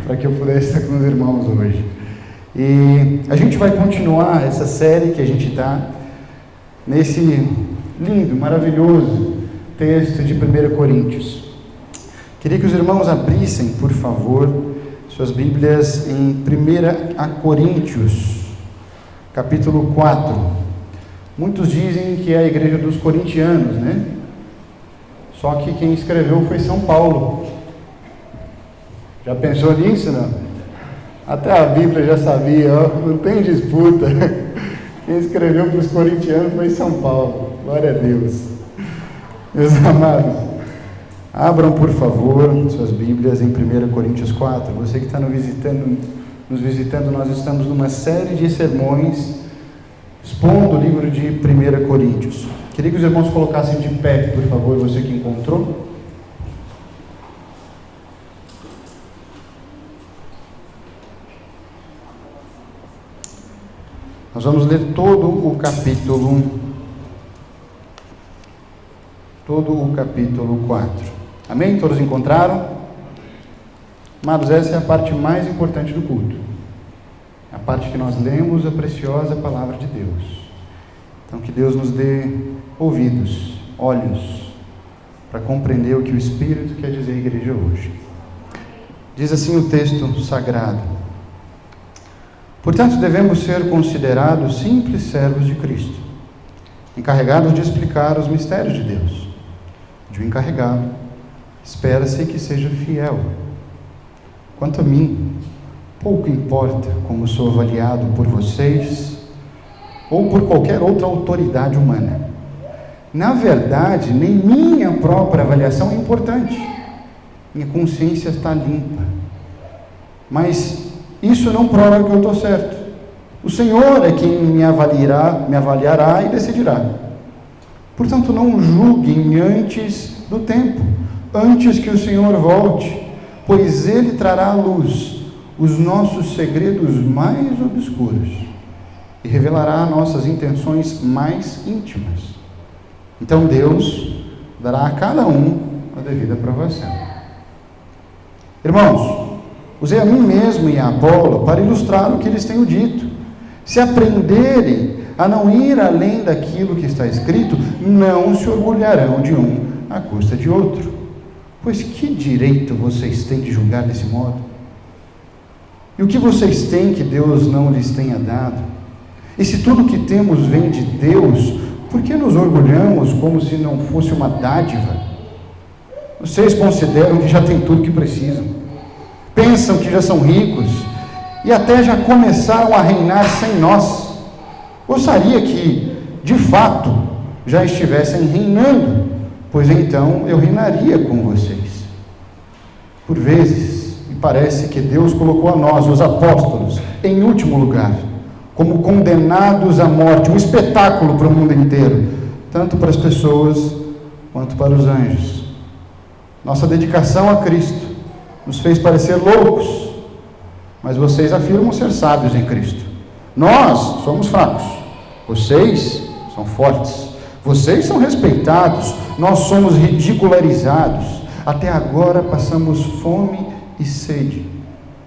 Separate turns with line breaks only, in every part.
para que eu pudesse estar com os irmãos hoje. E a gente vai continuar essa série que a gente está nesse lindo, maravilhoso texto de 1 Coríntios. Queria que os irmãos abrissem, por favor, suas Bíblias em 1 Coríntios, capítulo 4. Muitos dizem que é a igreja dos corintianos, né? Só que quem escreveu foi São Paulo. Já pensou nisso, não? Até a Bíblia já sabia, ó, não tem disputa. Quem escreveu para os corintianos foi São Paulo. Glória a Deus. Meus amados, abram, por favor, suas Bíblias em 1 Coríntios 4. Você que está nos visitando, nós estamos numa série de sermões expondo o livro de 1 Coríntios. Queria que os irmãos colocassem de pé, por favor, você que encontrou. Nós vamos ler todo o capítulo 4. Amém? Todos encontraram? Amados, essa é a parte mais importante do culto. É a parte que nós lemos a preciosa palavra de Deus. Então, que Deus nos dê ouvidos, olhos, para compreender o que o Espírito quer dizer à igreja hoje. Diz assim o texto sagrado: portanto, devemos ser considerados simples servos de Cristo, encarregados de explicar os mistérios de Deus. De um encarregado, espera-se que seja fiel. Quanto a mim, pouco importa como sou avaliado por vocês ou por qualquer outra autoridade humana. Na verdade, nem minha própria avaliação é importante. Minha consciência está limpa. Mas isso não prova que eu estou certo. O Senhor é quem me avaliará e decidirá. Portanto, não julguem antes do tempo, antes que o Senhor volte, pois Ele trará à luz os nossos segredos mais obscuros e revelará nossas intenções mais íntimas. Então Deus dará a cada um a devida aprovação. Irmãos, usei a mim mesmo e a Apolo para ilustrar o que lhes tenho dito. Se aprenderem a não ir além daquilo que está escrito, não se orgulharão de um à custa de outro. Pois que direito vocês têm de julgar desse modo? E o que vocês têm que Deus não lhes tenha dado? E se tudo que temos vem de Deus, por que nos orgulhamos como se não fosse uma dádiva? Vocês consideram que já têm tudo que precisam. Pensam que já são ricos e até já começaram a reinar sem nós. Gostaria que, de fato, já estivessem reinando, pois então eu reinaria com vocês. Por vezes, me parece que Deus colocou a nós, os apóstolos, em último lugar, como condenados à morte, um espetáculo para o mundo inteiro, tanto para as pessoas quanto para os anjos. Nossa dedicação a Cristo nos fez parecer loucos, mas vocês afirmam ser sábios em Cristo. Nós somos fracos, vocês são fortes. Vocês são respeitados, nós somos ridicularizados. Até agora passamos fome e sede.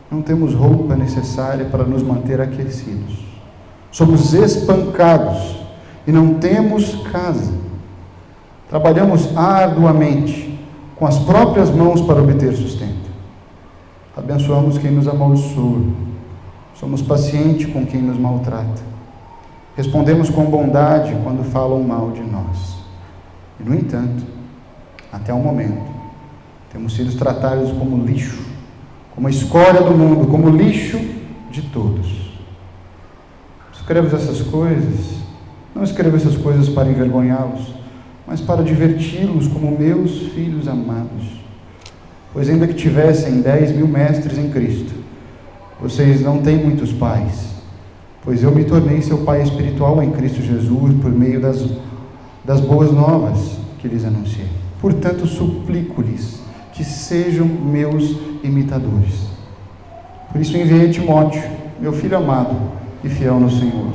Não temos roupa necessária para nos manter aquecidos. Somos espancados e não temos casa. Trabalhamos arduamente com as próprias mãos para obter sustento. Abençoamos quem nos amaldiçoa. Somos pacientes com quem nos maltrata. Respondemos com bondade quando falam mal de nós. E, no entanto, até o momento, temos sido tratados como lixo, como a escória do mundo, como lixo de todos. Não escrevo essas coisas para envergonhá-los, mas para diverti-los como meus filhos amados. Pois ainda que tivessem 10.000 mestres em Cristo, vocês não têm muitos pais, pois eu me tornei seu pai espiritual em Cristo Jesus por meio das boas novas que lhes anunciei. Portanto, suplico-lhes que sejam meus imitadores. Por isso enviei Timóteo, meu filho amado e fiel no Senhor.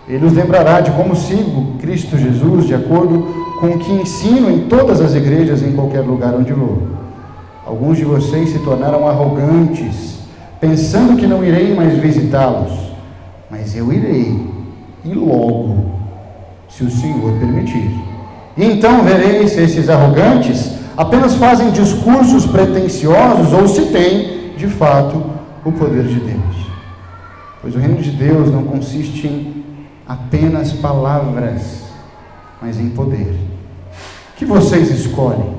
Ele os lembrará de como sigo Cristo Jesus, de acordo com o que ensino em todas as igrejas, em qualquer lugar onde vou. Alguns de vocês se tornaram arrogantes pensando que não irei mais visitá-los, mas eu irei, e logo, se o Senhor permitir. E então vereis se esses arrogantes apenas fazem discursos pretensiosos ou se têm, de fato, o poder de Deus. Pois o reino de Deus não consiste em apenas palavras, mas em poder. O que vocês escolhem?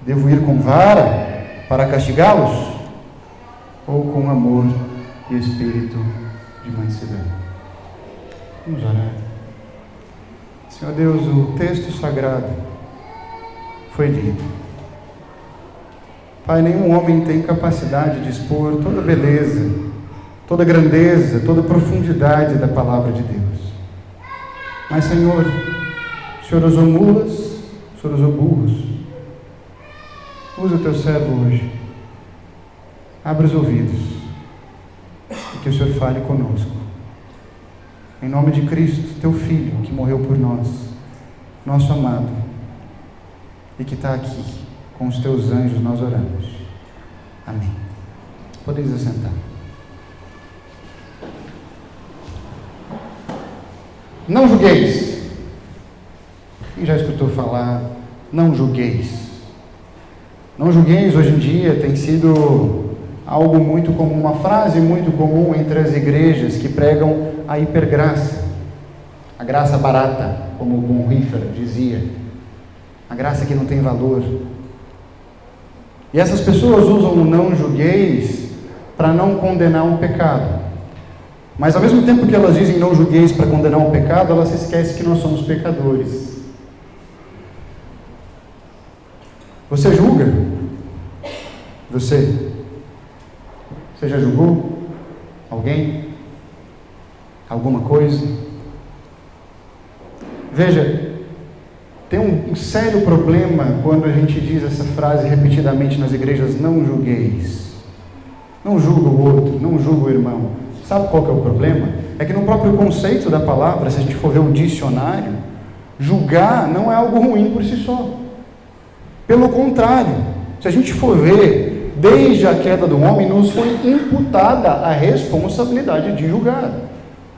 Devo ir com vara para castigá-los? Ou com amor e espírito de mansidão? Vamos orar. Senhor Deus, o texto sagrado foi lido. Pai, nenhum homem tem capacidade de expor toda a beleza, toda a grandeza, toda a profundidade da palavra de Deus. Mas, Senhor, o Senhor usou mulas, o Senhor usou burros. Usa o teu servo hoje. Abra os ouvidos e que o Senhor fale conosco. Em nome de Cristo, teu Filho, que morreu por nós, nosso amado, e que está aqui com os teus anjos, nós oramos. Amém. Podeis assentar. Não julgueis. Quem já escutou falar, não julgueis? Não julgueis, hoje em dia, tem sido algo muito comum, uma frase muito comum entre as igrejas que pregam a hipergraça, a graça barata, como o Bonhoeffer dizia, a graça que não tem valor. E essas pessoas usam o não julgueis para não condenar um pecado. Mas ao mesmo tempo que elas dizem não julgueis para condenar um pecado, elas se esquecem que nós somos pecadores. Você julga? Você já julgou alguém? Alguma coisa? Veja, tem um sério problema quando a gente diz essa frase repetidamente nas igrejas: não julgueis. Não julga o outro, não julga o irmão. Sabe qual que é o problema? É que no próprio conceito da palavra, se a gente for ver o dicionário, julgar não é algo ruim por si só. Pelo contrário, se a gente for ver, desde a queda do homem, nos foi imputada a responsabilidade de julgar.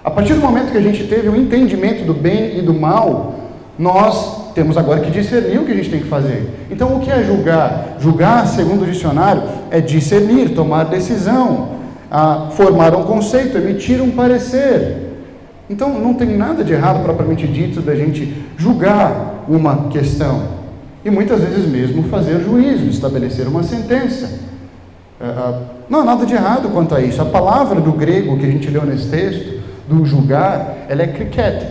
A partir do momento que a gente teve o entendimento do bem e do mal, nós temos agora que discernir o que a gente tem que fazer. Então, o que é julgar? Julgar, segundo o dicionário, é discernir, tomar decisão, formar um conceito, emitir um parecer. Então, não tem nada de errado, propriamente dito, da gente julgar uma questão. E muitas vezes mesmo fazer juízo, estabelecer uma sentença. Não há nada de errado quanto a isso. A palavra do grego que a gente leu nesse texto, do julgar, ela é kriket,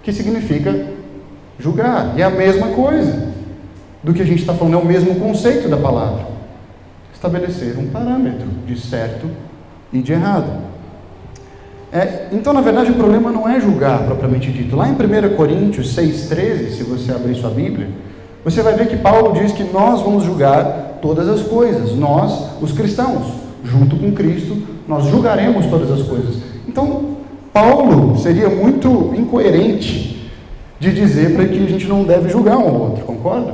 que significa julgar. E é a mesma coisa do que a gente está falando, é o mesmo conceito da palavra. Estabelecer um parâmetro de certo e de errado. Então, na verdade, o problema não é julgar, propriamente dito. Lá em 1 Coríntios 6,13, se você abrir sua Bíblia, você vai ver que Paulo diz que nós vamos julgar todas as coisas. Nós, os cristãos, junto com Cristo, nós julgaremos todas as coisas. Então, Paulo seria muito incoerente de dizer para que a gente não deve julgar um ao outro, concorda?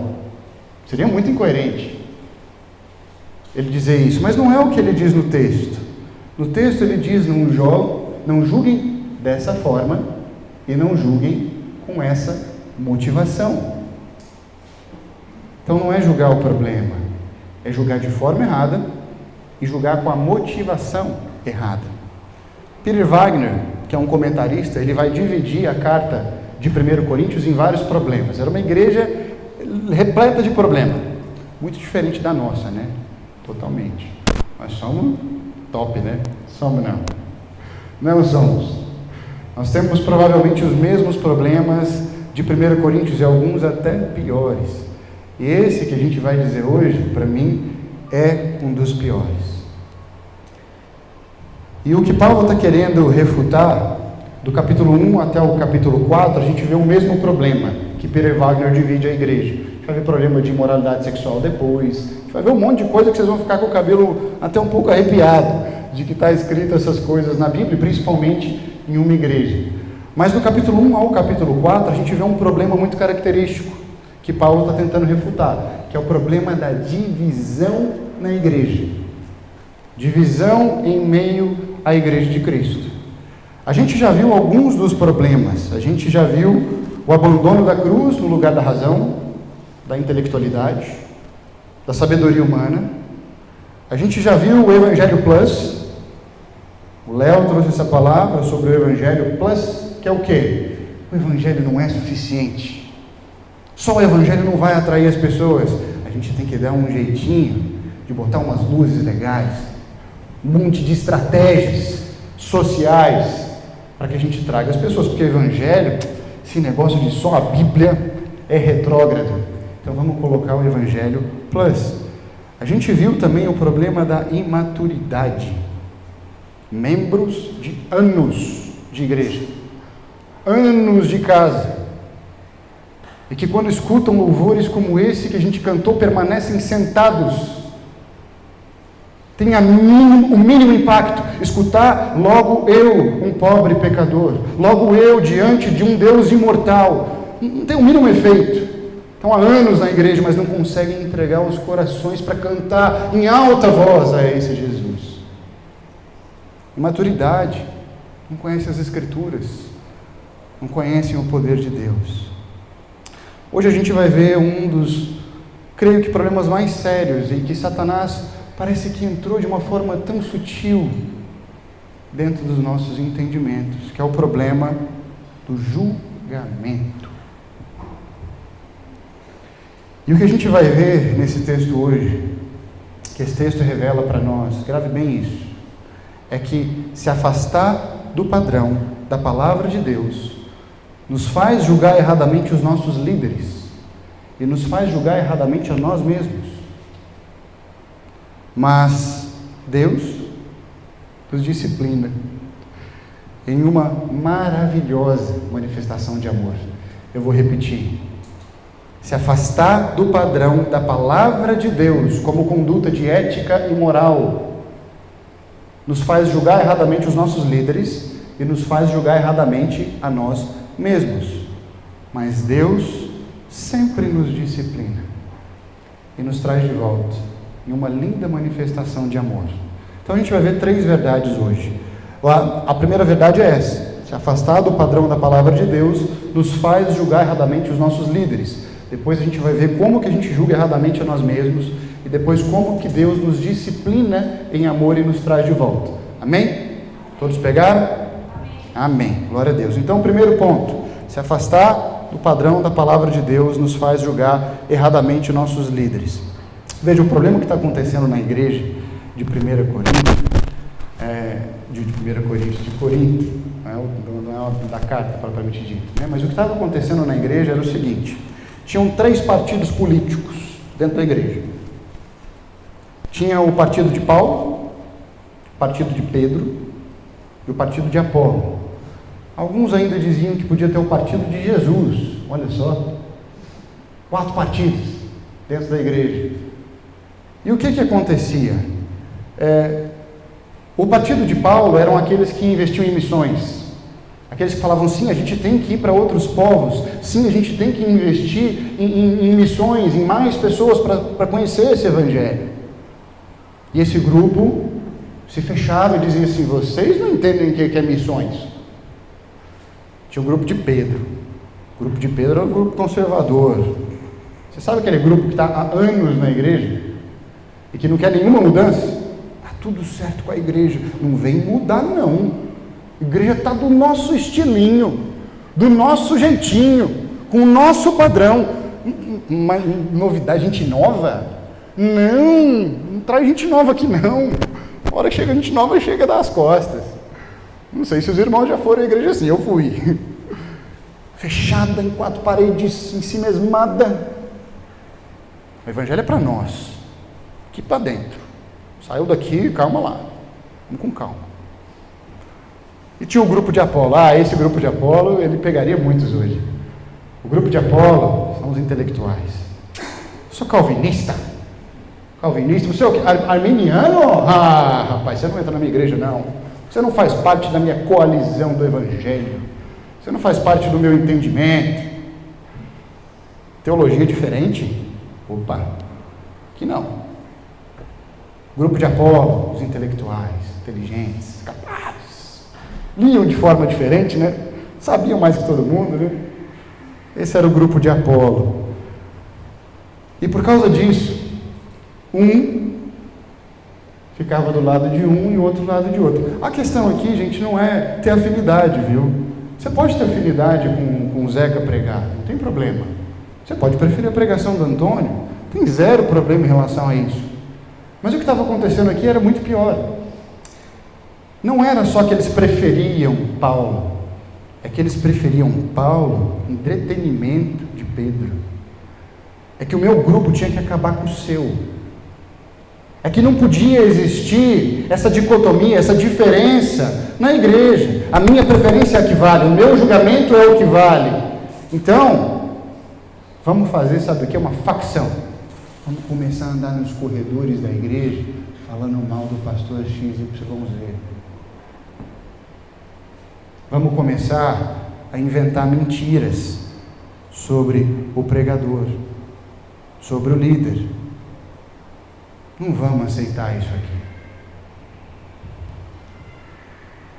Seria muito incoerente ele dizer isso, mas não é o que ele diz no texto. No texto ele diz: não julguem dessa forma e não julguem com essa motivação. Então não é julgar o problema, é julgar de forma errada e julgar com a motivação errada. Peter Wagner, que é um comentarista, ele vai dividir a carta de 1 Coríntios em vários problemas. Era uma igreja repleta de problemas, muito diferente da nossa, né? Totalmente. Nós somos top, né? Somos não. Não somos. Nós temos provavelmente os mesmos problemas de 1 Coríntios e alguns até piores. E esse que a gente vai dizer hoje, para mim, é um dos piores. E o que Paulo está querendo refutar, do capítulo 1 até o capítulo 4, a gente vê o mesmo problema que Peter Wagner divide a igreja. A gente vai ver problema de imoralidade sexual depois, a gente vai ver um monte de coisa que vocês vão ficar com o cabelo até um pouco arrepiado, de que está escrito essas coisas na Bíblia, principalmente em uma igreja. Mas do capítulo 1 ao capítulo 4, a gente vê um problema muito característico, que Paulo está tentando refutar, que é o problema da divisão na igreja. Divisão em meio à igreja de Cristo. A gente já viu alguns dos problemas. A gente já viu o abandono da cruz no lugar da razão, da intelectualidade, da sabedoria humana. A gente já viu o Evangelho Plus. O Léo trouxe essa palavra sobre o Evangelho Plus, que é o quê? O Evangelho não é suficiente. Só o Evangelho não vai atrair as pessoas. A gente tem que dar um jeitinho de botar umas luzes legais, um monte de estratégias sociais para que a gente traga as pessoas, porque o Evangelho, esse negócio de só a Bíblia é retrógrado. Então vamos colocar o Evangelho Plus. A gente viu também o problema da imaturidade. Membros de anos de igreja, anos de casa, e que quando escutam louvores como esse que a gente cantou, permanecem sentados. Tem o mínimo impacto. Escutar, logo eu, um pobre pecador, logo eu diante de um Deus imortal, não tem o mínimo efeito. Estão há anos na igreja, mas não conseguem entregar os corações para cantar em alta voz a esse Jesus. Imaturidade, não conhecem as Escrituras, não conhecem o poder de Deus. Hoje a gente vai ver um dos, creio que, problemas mais sérios, e que Satanás parece que entrou de uma forma tão sutil dentro dos nossos entendimentos, que é o problema do julgamento. E o que a gente vai ver nesse texto hoje, que esse texto revela para nós, grave bem isso, é que se afastar do padrão da palavra de Deus nos faz julgar erradamente os nossos líderes e nos faz julgar erradamente a nós mesmos. Mas Deus nos disciplina em uma maravilhosa manifestação de amor. Eu vou repetir. Se afastar do padrão da palavra de Deus como conduta de ética e moral nos faz julgar erradamente os nossos líderes e nos faz julgar erradamente a nós mesmos. Mas Deus sempre nos disciplina e nos traz de volta em uma linda manifestação de amor. Então a gente vai ver 3 verdades hoje. A primeira verdade é essa: se afastar do padrão da palavra de Deus nos faz julgar erradamente os nossos líderes. Depois a gente vai ver como que a gente julga erradamente a nós mesmos, e depois como que Deus nos disciplina em amor e nos traz de volta. Amém? Todos pegaram? Amém. Glória a Deus. Então, primeiro ponto: se afastar do padrão da palavra de Deus nos faz julgar erradamente nossos líderes. Veja, o problema que está acontecendo na igreja de 1 Coríntios, de Corinto, não é da carta propriamente dita, né? Mas o que estava acontecendo na igreja era o seguinte: tinham 3 partidos políticos dentro da igreja. Tinha o partido de Paulo, o partido de Pedro e o partido de Apolo. Alguns ainda diziam que podia ter o partido de Jesus. Olha só, 4 partidos dentro da igreja. E o que acontecia? O partido de Paulo eram aqueles que investiam em missões, aqueles que falavam: sim, a gente tem que ir para outros povos, sim, a gente tem que investir em missões, em mais pessoas para conhecer esse evangelho. E esse grupo se fechava e dizia assim: vocês não entendem o que é missões. Tinha o grupo de Pedro. O grupo de Pedro era um grupo conservador. Você sabe aquele grupo que está há anos na igreja e que não quer nenhuma mudança? Está tudo certo com a igreja, não vem mudar não. A igreja está do nosso estilinho, do nosso jeitinho, com o nosso padrão. Uma novidade, gente nova? Não traz gente nova aqui não. A hora que chega gente nova, chega das costas. Não sei se os irmãos já foram à igreja assim, eu fui. Fechada em 4 paredes, em si mesmada. O evangelho é para nós, aqui para dentro. Saiu daqui, calma lá, vamos com calma. E tinha o grupo de Apolo. Esse grupo de Apolo, ele pegaria muitos hoje. O grupo de Apolo são os intelectuais. Eu sou calvinista. Calvinista, você é o quê? Arminiano? Rapaz, você não entra na minha igreja não. Você não faz parte da minha coalizão do evangelho. Você não faz parte do meu entendimento. Teologia diferente? Opa, que não. Grupo de Apolo, os intelectuais, inteligentes, capazes. Liam de forma diferente, né? Sabiam mais que todo mundo, né? Esse era o grupo de Apolo. E por causa disso, um ficava do lado de um e o outro do lado de outro. A questão aqui, gente, não é ter afinidade, viu? Você pode ter afinidade com o Zeca pregar, não tem problema. Você pode preferir a pregação do Antônio, tem zero problema em relação a isso. Mas o que estava acontecendo aqui era muito pior. Não era só que eles preferiam Paulo, é que eles preferiam Paulo em entretenimento de Pedro. É que o meu grupo tinha que acabar com o seu. É que não podia existir essa dicotomia, essa diferença na igreja. A minha preferência é a que vale, o meu julgamento é o que vale. Então, vamos fazer, sabe o que? Uma facção. Vamos começar a andar nos corredores da igreja, falando mal do pastor XYZ. Vamos começar a inventar mentiras sobre o pregador, sobre o líder. Não vamos aceitar isso aqui.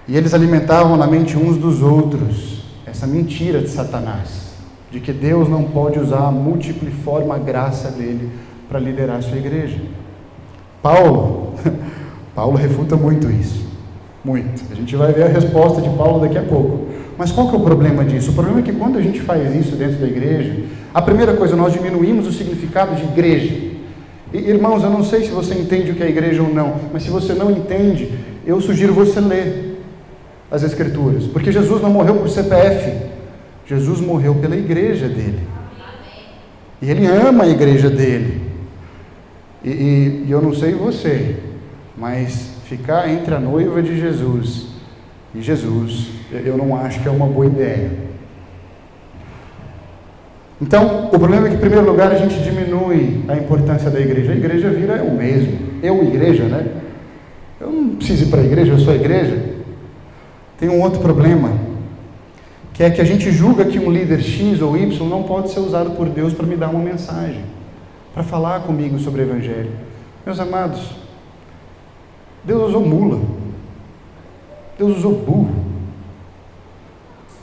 E eles alimentavam na mente uns dos outros essa mentira de Satanás, de que Deus não pode usar a multipliforme graça dele para liderar a sua igreja. Paulo refuta muito isso. Muito. A gente vai ver a resposta de Paulo daqui a pouco. Mas qual que é o problema disso? O problema é que quando a gente faz isso dentro da igreja, a primeira coisa, nós diminuímos o significado de igreja. E, irmãos, eu não sei se você entende o que é igreja ou não, mas se você não entende, eu sugiro você ler as Escrituras, porque Jesus não morreu por CPF, Jesus morreu pela igreja dele. E ele ama a igreja dele. E eu não sei você, mas ficar entre a noiva de Jesus e Jesus, eu não acho que é uma boa ideia. Então, o problema é que, em primeiro lugar, a gente diminui a importância da igreja. A igreja vira eu mesmo. Eu, igreja, né? Eu não preciso ir para a igreja, eu sou a igreja. Tem um outro problema, que é que a gente julga que um líder X ou Y não pode ser usado por Deus para me dar uma mensagem, para falar comigo sobre o Evangelho. Meus amados, Deus usou mula, Deus usou burro.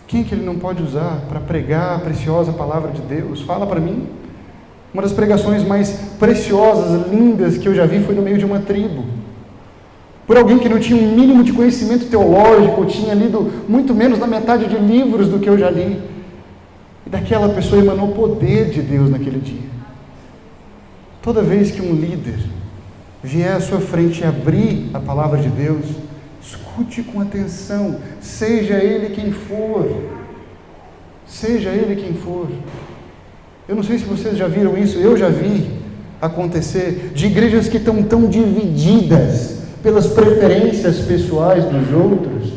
Quem é que ele não pode usar para pregar a preciosa palavra de Deus? Fala para mim. Uma das pregações mais preciosas, lindas que eu já vi foi no meio de uma tribo. Por alguém que não tinha um mínimo de conhecimento teológico, ou tinha lido muito menos da metade de livros do que eu já li. E daquela pessoa emanou o poder de Deus naquele dia. Toda vez que um líder vier à sua frente e abrir a palavra de Deus, escute com atenção, seja ele quem for. Seja ele quem for. Eu não sei se vocês já viram isso, eu já vi acontecer, de igrejas que estão tão divididas pelas preferências pessoais dos outros,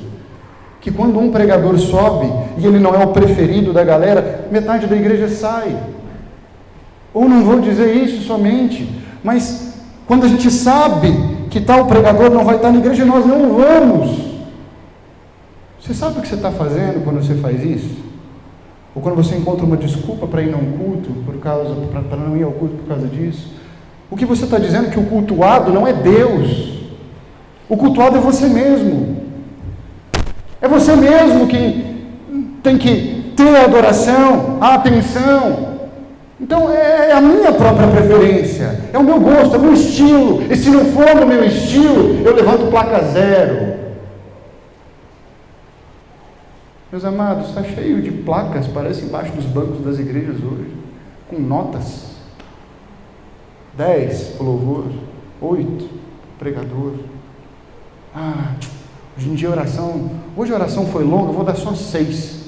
que quando um pregador sobe e ele não é o preferido da galera, metade da igreja sai. Ou não vou dizer isso somente, mas quando a gente sabe que tal pregador não vai estar na igreja, nós não vamos. Você sabe o que você está fazendo quando você faz isso? Ou quando você encontra uma desculpa para ir a um culto, para não ir ao culto por causa disso? O que você está dizendo é que o cultuado não é Deus. O cultuado é você mesmo. É você mesmo quem tem que ter a adoração, a atenção. Então é a minha própria preferência, é o meu gosto, é o meu estilo. E se não for no meu estilo, eu levanto placa 0. Meus amados, está cheio de placas, parece embaixo dos bancos das igrejas hoje, com notas. 10 para o louvor, 8 pregador. Hoje em dia hoje a oração foi longa, eu vou dar só 6.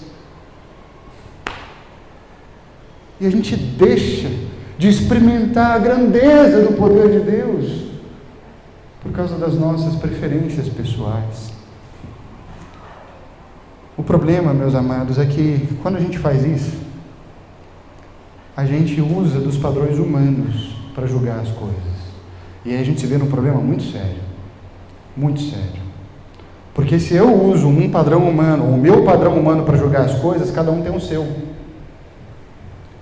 E a gente deixa de experimentar a grandeza do poder de Deus por causa das nossas preferências pessoais. O problema, meus amados, é que quando a gente faz isso, a gente usa dos padrões humanos para julgar as coisas. E aí a gente se vê num problema muito sério. Muito sério. Porque se eu uso um padrão humano, o meu padrão humano para julgar as coisas, cada um tem o seu.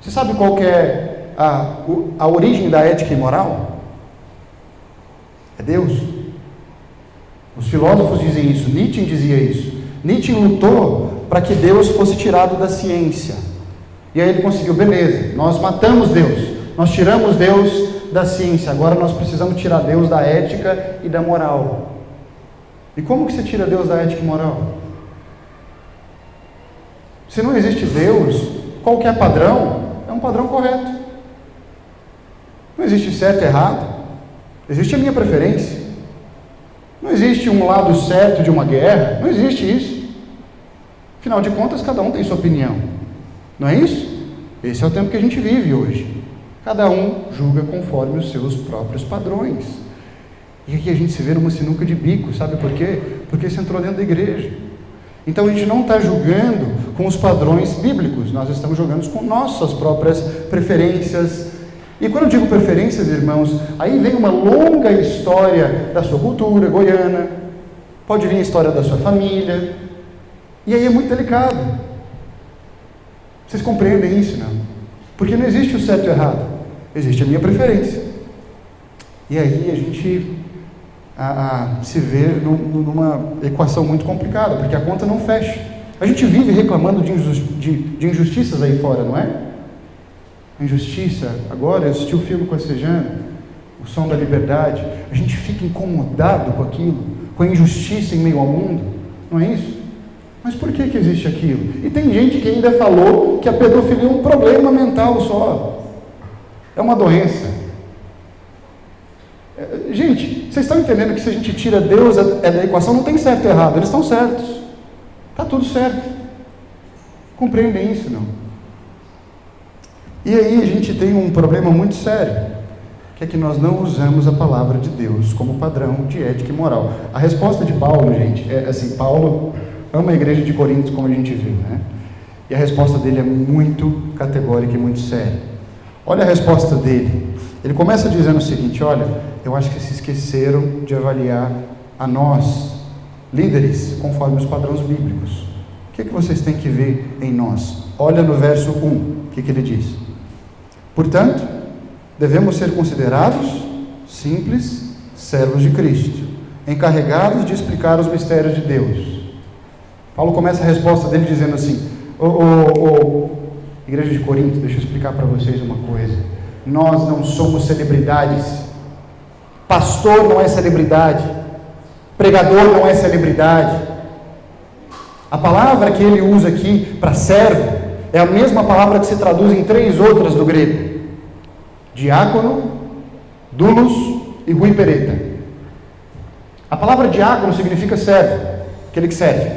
Você sabe qual que é a origem da ética e moral? É Deus. Os filósofos dizem isso, Nietzsche dizia isso. Nietzsche lutou para que Deus fosse tirado da ciência. E aí ele conseguiu, beleza, nós matamos Deus, nós tiramos Deus da ciência, agora nós precisamos tirar Deus da ética e da moral. E como que você tira Deus da ética e moral? Se não existe Deus, qualquer padrão é um padrão correto. Não existe certo e errado. Existe a minha preferência. Não existe um lado certo de uma guerra. Não existe isso. Afinal de contas, cada um tem sua opinião. Não é isso? Esse é o tempo que a gente vive hoje. Cada um julga conforme os seus próprios padrões. E aqui a gente se vê numa sinuca de bico. Sabe por quê? Porque você entrou dentro da igreja. Então a gente não está julgando com os padrões bíblicos. Nós estamos julgando com nossas próprias preferências. E quando eu digo preferências, irmãos, aí vem uma longa história da sua cultura goiana, pode vir a história da sua família, e aí é muito delicado. Vocês compreendem isso, não? Porque não existe o certo e o errado, existe a minha preferência. E aí a gente se vê numa equação muito complicada, porque a conta não fecha. A gente vive reclamando de injustiças aí fora, não é? Injustiça, agora eu assisti o filme com a Sejana, O Som da Liberdade, a gente fica incomodado com aquilo, com a injustiça em meio ao mundo, não é isso? Mas por que existe aquilo? E tem gente que ainda falou que a pedofilia é um problema mental só, é uma doença. Gente, vocês estão entendendo que se a gente tira Deus da equação, não tem certo e errado, eles estão certos, está tudo certo. Compreendem isso, não? E aí a gente tem um problema muito sério, que é que nós não usamos a palavra de Deus como padrão de ética e moral. A resposta de Paulo, gente, é assim, Paulo ama a igreja de Corinto, como a gente viu, né? E a resposta dele é muito categórica e muito séria. Olha a resposta dele. Ele começa dizendo o seguinte, olha, eu acho que se esqueceram de avaliar a nós, líderes, conforme os padrões bíblicos. O que vocês têm que ver em nós? Olha no verso 1, o que ele diz? Portanto, devemos ser considerados simples servos de Cristo, encarregados de explicar os mistérios de Deus. Paulo começa a resposta dele dizendo assim, igreja de Corinto, deixa eu explicar para vocês uma coisa. Nós não somos celebridades. Pastor não é celebridade. Pregador não é celebridade. A palavra que ele usa aqui para servo é a mesma palavra que se traduz em 3 outras do grego. Diácono, doulos e huipereta. A palavra diácono significa servo, aquele que serve.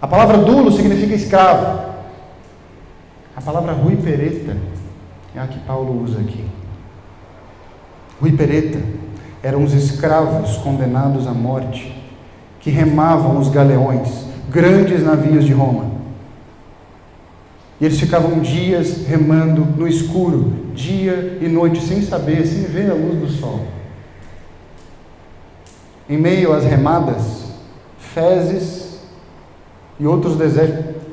A palavra doulo significa escravo. A palavra huipereta é a que Paulo usa aqui. Huipereta eram os escravos condenados à morte, que remavam os galeões, grandes navios de Roma. E eles ficavam dias remando no escuro, dia e noite, sem saber, sem ver a luz do sol. Em meio às remadas, fezes e outros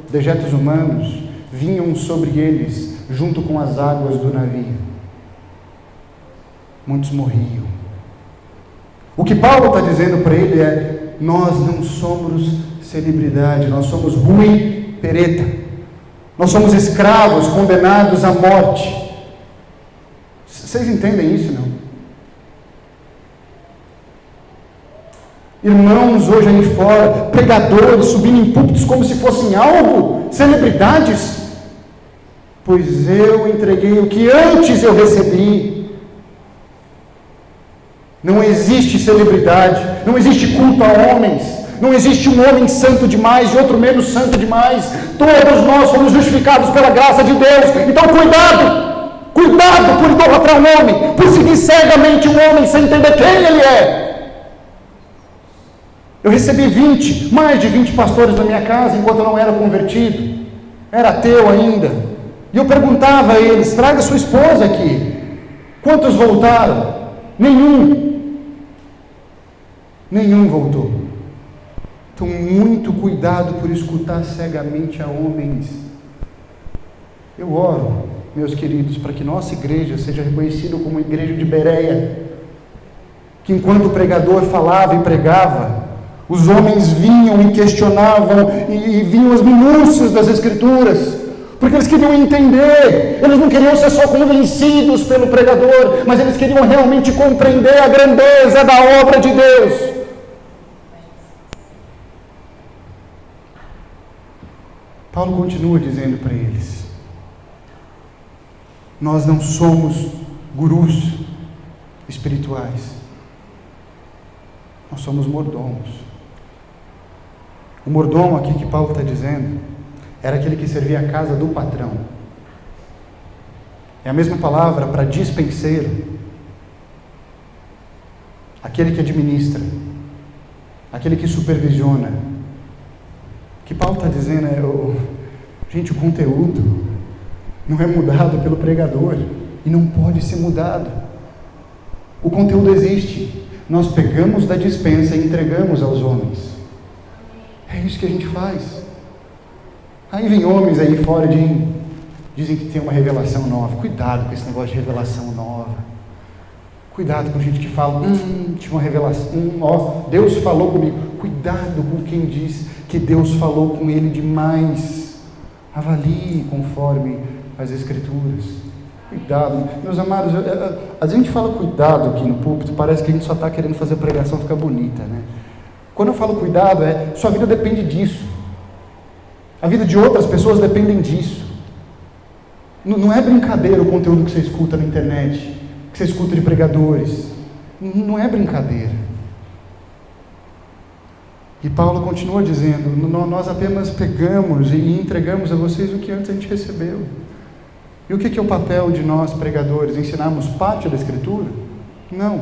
dejetos humanos vinham sobre eles, junto com as águas do navio. Muitos morriam. O que Paulo está dizendo para ele é, nós não somos celebridade, nós somos huipereta. Nós somos escravos condenados à morte. Vocês entendem isso, não? Irmãos, hoje aí fora, pregadores subindo em púlpitos como se fossem algo, celebridades. Pois eu entreguei o que antes eu recebi. Não existe celebridade, não existe culto a homens. Não existe um homem santo demais e outro menos santo demais. Todos nós somos justificados pela graça de Deus. Então cuidado por idolatrar um homem, por seguir cegamente um homem sem entender quem ele é. Eu recebi mais de 20 pastores na minha casa enquanto eu não era convertido, era ateu ainda. E eu perguntava a eles, traga sua esposa aqui. Quantos voltaram? Nenhum voltou. Então, muito cuidado por escutar cegamente a homens. Eu oro, meus queridos, para que nossa igreja seja reconhecida como igreja de Bereia, que enquanto o pregador falava e pregava, os homens vinham e questionavam e vinham as minúcias das Escrituras, porque eles queriam entender, eles não queriam ser só convencidos pelo pregador, mas eles queriam realmente compreender a grandeza da obra de Deus. Paulo continua dizendo para eles: nós não somos gurus espirituais, nós somos mordomos. O mordomo aqui que Paulo está dizendo era aquele que servia a casa do patrão. É a mesma palavra para dispenseiro, aquele que administra, aquele que supervisiona. O que Paulo está dizendo é, gente, o conteúdo não é mudado pelo pregador e não pode ser mudado. O conteúdo existe, nós pegamos da dispensa e entregamos aos homens. É isso que a gente faz. Aí vem homens aí fora dizem que tem uma revelação nova. Cuidado com esse negócio de revelação nova. Cuidado com gente que fala, tive uma revelação, Deus falou comigo. Cuidado com quem diz que Deus falou com ele demais. Avalie conforme as Escrituras. Cuidado. Meus amados, a gente fala cuidado aqui no púlpito, parece que a gente só está querendo fazer a pregação ficar bonita, né? Quando eu falo cuidado, sua vida depende disso. A vida de outras pessoas dependem disso. Não é brincadeira o conteúdo que você escuta na internet, que você escuta de pregadores. Não é brincadeira. E Paulo continua dizendo, nós apenas pegamos e entregamos a vocês o que antes a gente recebeu. E o que é o papel de nós pregadores? Ensinarmos parte da Escritura? Não.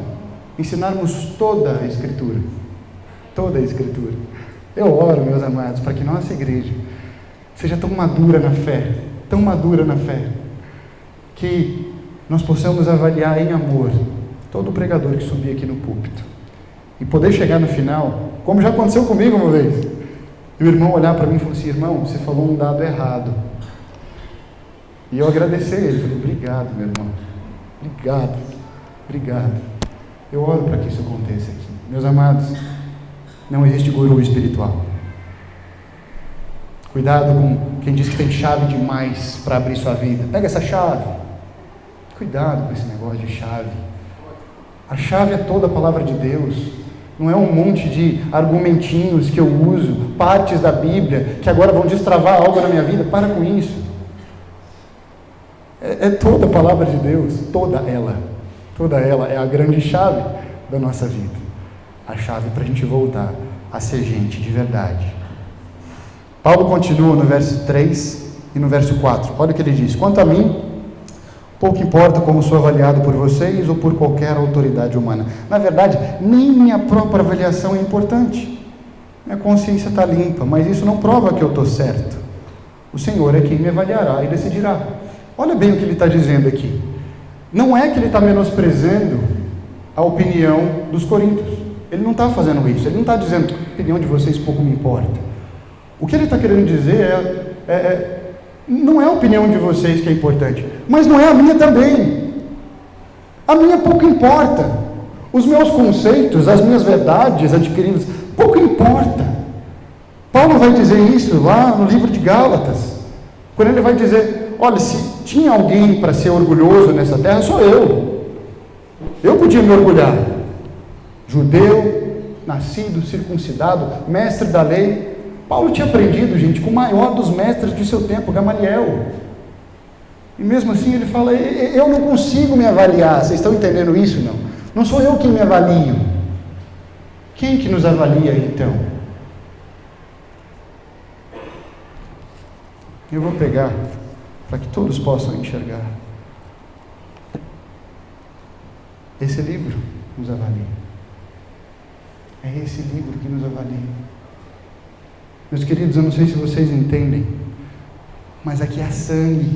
Ensinarmos toda a Escritura. Toda a Escritura. Eu oro, meus amados, para que nossa igreja seja tão madura na fé, que nós possamos avaliar em amor todo pregador que subir aqui no púlpito e poder chegar no final, como já aconteceu comigo uma vez, e o irmão olhar para mim e falar assim: irmão, você falou um dado errado. E eu agradecer ele, falei: obrigado, meu irmão, obrigado. Eu oro para que isso aconteça aqui. Meus amados, não existe guru espiritual. Cuidado com quem diz que tem chave demais para abrir sua vida. Pega essa chave. Cuidado com esse negócio de chave. A chave é toda a palavra de Deus. Não é um monte de argumentinhos que eu uso, partes da Bíblia, que agora vão destravar algo na minha vida. Para com isso. É toda a palavra de Deus, toda ela é a grande chave da nossa vida. A chave para a gente voltar a ser gente de verdade. Paulo continua no verso 3 e no verso 4. Olha o que ele diz: quanto a mim, pouco importa como sou avaliado por vocês ou por qualquer autoridade humana. Na verdade, nem minha própria avaliação é importante. Minha consciência está limpa, mas isso não prova que eu estou certo. O Senhor é quem me avaliará e decidirá. Olha bem o que ele está dizendo aqui. Não é que ele está menosprezando a opinião dos coríntios. Ele não está fazendo isso. Ele não está dizendo: a opinião de vocês pouco me importa. O que ele está querendo dizer não é a opinião de vocês que é importante, mas não é a minha também. A minha pouco importa. Os meus conceitos, as minhas verdades adquiridas, pouco importa. Paulo vai dizer isso lá no livro de Gálatas, quando ele vai dizer: olha, se tinha alguém para ser orgulhoso nessa terra, sou eu. Eu podia me orgulhar. Judeu, nascido, circuncidado, mestre da lei. Paulo tinha aprendido, gente, com o maior dos mestres de seu tempo, Gamaliel. E mesmo assim ele fala: eu não consigo me avaliar. Vocês estão entendendo isso? Não. Não sou eu quem me avalio. Quem que nos avalia então? Eu vou pegar para que todos possam enxergar. Esse livro nos avalia. É esse livro que nos avalia. Meus queridos, eu não sei se vocês entendem, mas aqui há sangue,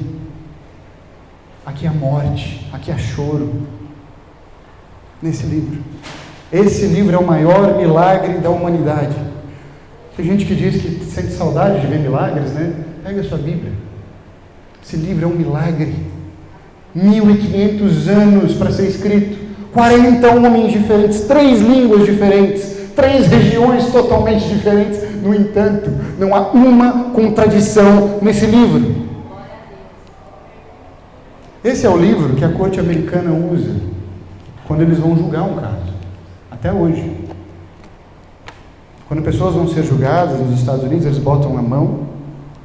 aqui há morte, aqui há choro, nesse livro. Esse livro é o maior milagre da humanidade. Tem gente que diz que sente saudade de ver milagres, né? Pega a sua Bíblia. Esse livro é um milagre. 1500 anos para ser escrito. 40 homens diferentes, 3 línguas diferentes, 3 regiões totalmente diferentes. No entanto, não há uma contradição nesse livro. Esse é o livro que a corte americana usa quando eles vão julgar um caso, até hoje. Quando pessoas vão ser julgadas nos Estados Unidos, eles botam a mão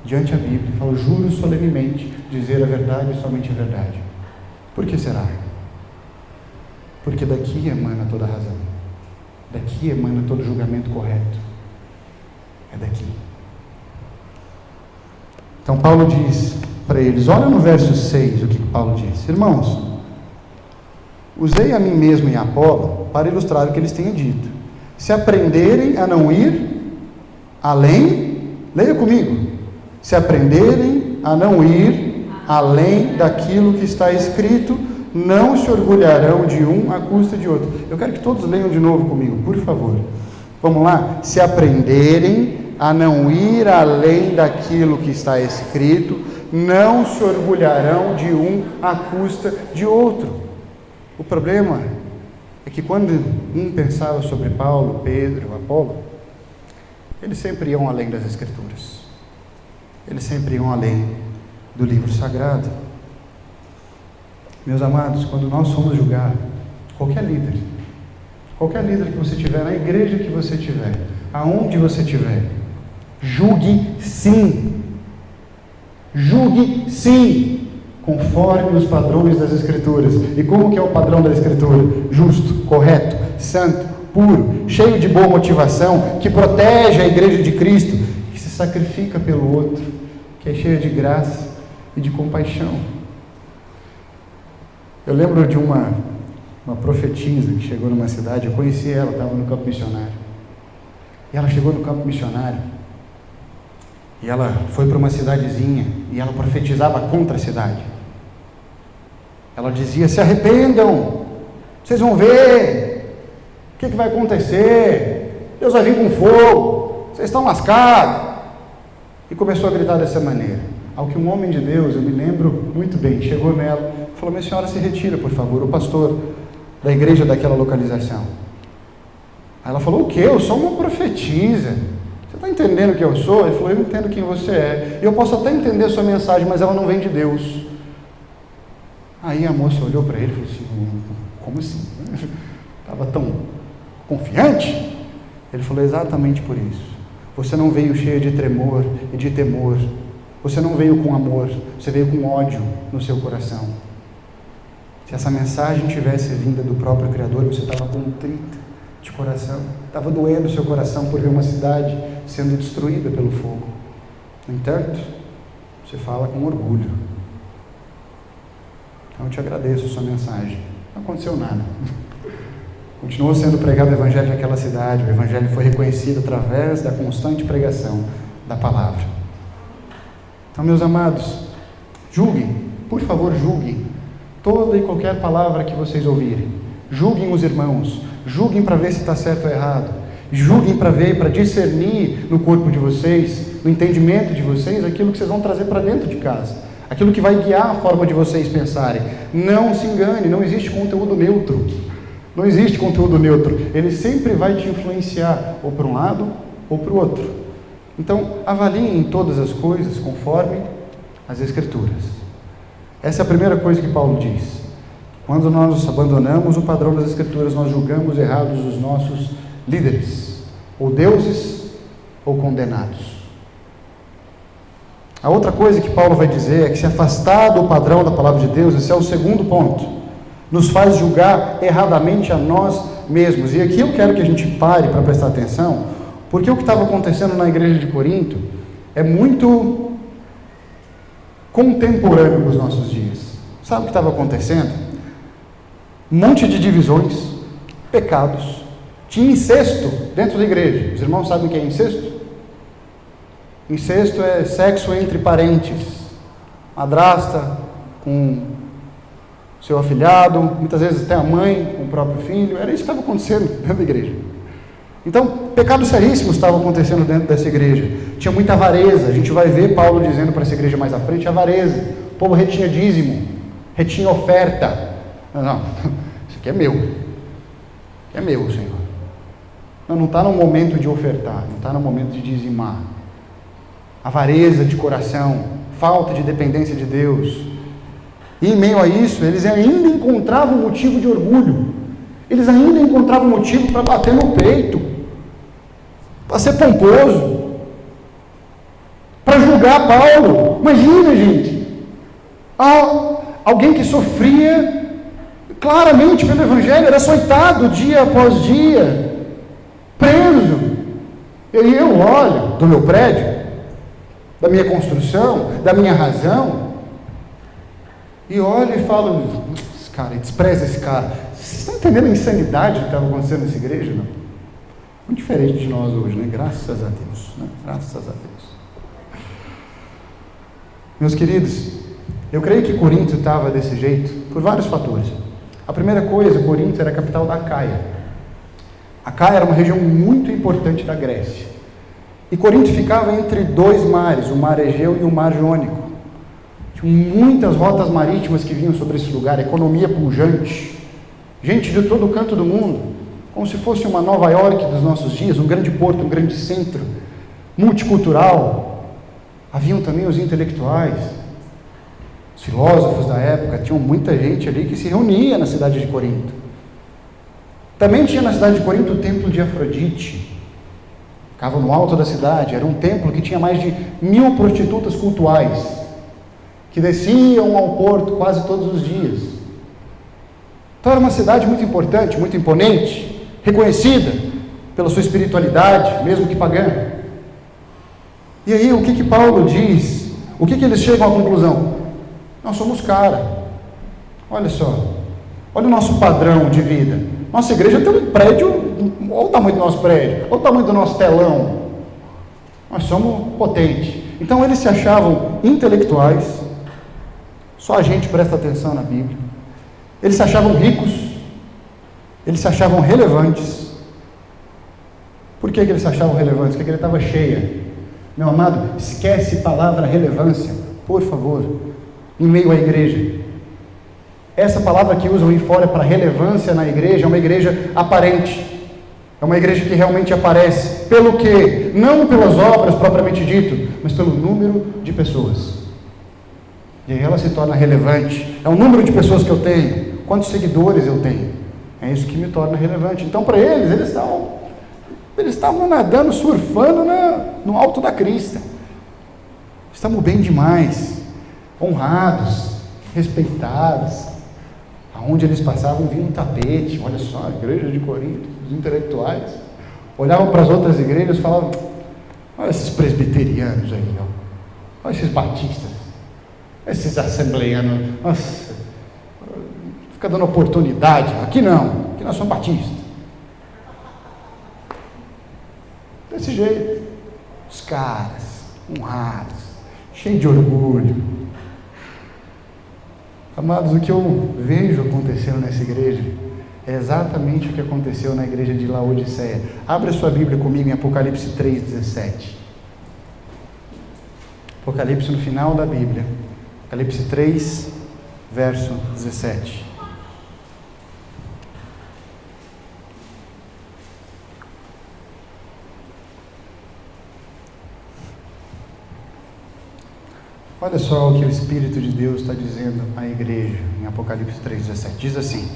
diante da Bíblia e falam: juro solenemente dizer a verdade e somente a verdade. Por que será? Porque daqui emana toda a razão, daqui emana todo julgamento correto, é daqui. Então Paulo diz para eles, olha no verso 6 o que Paulo diz: irmãos, usei a mim mesmo e a Apolo para ilustrar o que eles têm dito. Se aprenderem a não ir além, leia comigo, se aprenderem a não ir além daquilo que está escrito, não se orgulharão de um à custa de outro. Eu quero que todos leiam de novo comigo, por favor. Vamos lá? Se aprenderem a não ir além daquilo que está escrito, não se orgulharão de um à custa de outro. O problema é que quando um pensava sobre Paulo, Pedro, Apolo, eles sempre iam além das Escrituras. Eles sempre iam além do livro sagrado. Meus amados, quando nós somos julgar qualquer líder que você tiver, na igreja que você tiver, aonde você tiver, julgue sim, conforme os padrões das Escrituras. E como que é o padrão da Escritura? Justo, correto, santo, puro, cheio de boa motivação, que protege a igreja de Cristo, que se sacrifica pelo outro, que é cheia de graça e de compaixão. Eu lembro de uma profetisa que chegou numa cidade, eu conheci ela, estava no campo missionário. E ela chegou no campo missionário, e ela foi para uma cidadezinha, e ela profetizava contra a cidade. Ela dizia: se arrependam, vocês vão ver o que vai acontecer, Deus vai vir com fogo, vocês estão lascados. E começou a gritar dessa maneira. Ao que um homem de Deus, eu me lembro muito bem, chegou nela e falou: minha senhora, se retira, por favor, o pastor da igreja daquela localização. Aí ela falou: o quê? Eu sou uma profetisa. Você está entendendo quem eu sou? Ele falou: eu entendo quem você é. E eu posso até entender a sua mensagem, mas ela não vem de Deus. Aí a moça olhou para ele e falou assim: como assim? Estava tão confiante? Ele falou: exatamente por isso. Você não veio cheio de tremor e de temor. Você não veio com amor, você veio com ódio no seu coração. Se essa mensagem tivesse vinda do próprio Criador, você estava contrito de coração, estava doendo o seu coração por ver uma cidade sendo destruída pelo fogo. No entanto, você fala com orgulho. Então eu te agradeço a sua mensagem. Não aconteceu nada. Continuou sendo pregado o Evangelho naquela cidade. O Evangelho foi reconhecido através da constante pregação da palavra. Então, meus amados, julguem, por favor, julguem toda e qualquer palavra que vocês ouvirem. Julguem os irmãos, julguem para ver se está certo ou errado. Julguem para ver, para discernir no corpo de vocês, no entendimento de vocês, aquilo que vocês vão trazer para dentro de casa, aquilo que vai guiar a forma de vocês pensarem. Não se engane, não existe conteúdo neutro. Não existe conteúdo neutro. Ele sempre vai te influenciar ou para um lado ou para o outro. Então, avaliem todas as coisas conforme as Escrituras. Essa é a primeira coisa que Paulo diz. Quando nós abandonamos o padrão das Escrituras, nós julgamos errados os nossos líderes, ou deuses, ou condenados. A outra coisa que Paulo vai dizer é que se afastar do padrão da palavra de Deus, esse é o segundo ponto, nos faz julgar erradamente a nós mesmos. E aqui eu quero que a gente pare para prestar atenção, porque o que estava acontecendo na igreja de Corinto é muito contemporâneo com os nossos dias. Sabe o que estava acontecendo? Um monte de divisões, pecados, tinha incesto dentro da igreja. Os irmãos sabem o que é incesto? Incesto é sexo entre parentes, madrasta com seu afilhado, muitas vezes até a mãe com o próprio filho. Era isso que estava acontecendo dentro da igreja. Então, pecados seríssimos estavam acontecendo dentro dessa igreja. Tinha muita avareza. A gente vai ver Paulo dizendo para essa igreja mais à frente: avareza. O povo retinha dízimo, retinha oferta. Não. aqui é meu. É meu, Senhor. Não está no momento de ofertar, não está no momento de dizimar. Avareza de coração, falta de dependência de Deus. E em meio a isso, eles ainda encontravam motivo de orgulho. Eles ainda encontravam motivo para bater no peito, para ser pomposo, para julgar Paulo. Imagina, gente, alguém que sofria claramente pelo Evangelho, era açoitado dia após dia, preso. E eu olho do meu prédio, da minha construção, da minha razão, e olho e falo, esse cara, despreza esse cara. Vocês estão entendendo a insanidade que estava acontecendo nessa igreja? Não? Muito diferente de nós hoje, né? Graças a Deus, né? Graças a Deus. Meus queridos, eu creio que Corinto estava desse jeito por vários fatores. A primeira coisa, Corinto era a capital da Acaia. A Acaia era uma região muito importante da Grécia. E Corinto ficava entre dois mares, o mar Egeu e o mar Jônico. Tinha muitas rotas marítimas que vinham sobre esse lugar, economia pujante, gente de todo canto do mundo, como se fosse uma Nova York dos nossos dias, um grande porto, um grande centro, multicultural. Haviam também os intelectuais, os filósofos da época, tinham muita gente ali que se reunia na cidade de Corinto. Também tinha na cidade de Corinto o templo de Afrodite, ficava no alto da cidade, era um templo que tinha mais de 1000 prostitutas cultuais, que desciam ao porto quase todos os dias. Então era uma cidade muito importante, muito imponente, reconhecida pela sua espiritualidade, mesmo que pagã. E aí o que Paulo diz? O que eles chegam à conclusão? Nós somos cara. Olha só, olha o nosso padrão de vida. Nossa igreja tem um prédio, olha o tamanho do nosso prédio, olha o tamanho do nosso telão. Nós somos potentes. Então eles se achavam intelectuais, só a gente presta atenção na Bíblia. Eles se achavam ricos, eles se achavam relevantes. Por que eles se achavam relevantes? Porque ele estava cheia. Meu amado, esquece a palavra relevância, por favor, em meio à igreja. Essa palavra que usam aí fora para relevância na igreja é uma igreja aparente, é uma igreja que realmente aparece. Pelo quê? Não pelas obras propriamente dito, mas pelo número de pessoas. E aí ela se torna relevante. É o número de pessoas que eu tenho, quantos seguidores eu tenho. É isso que me torna relevante. Então, para eles estavam nadando, surfando no alto da crista. Estamos bem demais, honrados, respeitados. Aonde eles passavam vinha um tapete. Olha só, a igreja de Corinto, os intelectuais olhavam para as outras igrejas e falavam, olha esses presbiterianos aí, olha esses batistas, esses assembleianos, nossa, fica dando oportunidade. Aqui não, aqui nós somos batistas. Desse jeito, os caras honrados, cheios de orgulho. Amados, o que eu vejo acontecendo nessa igreja é exatamente o que aconteceu na igreja de Laodiceia. Abra sua Bíblia comigo em Apocalipse 3,17. Apocalipse no final da Bíblia. Apocalipse 3, verso 17. Olha só o que o Espírito de Deus está dizendo à igreja em Apocalipse 3,17. Diz assim: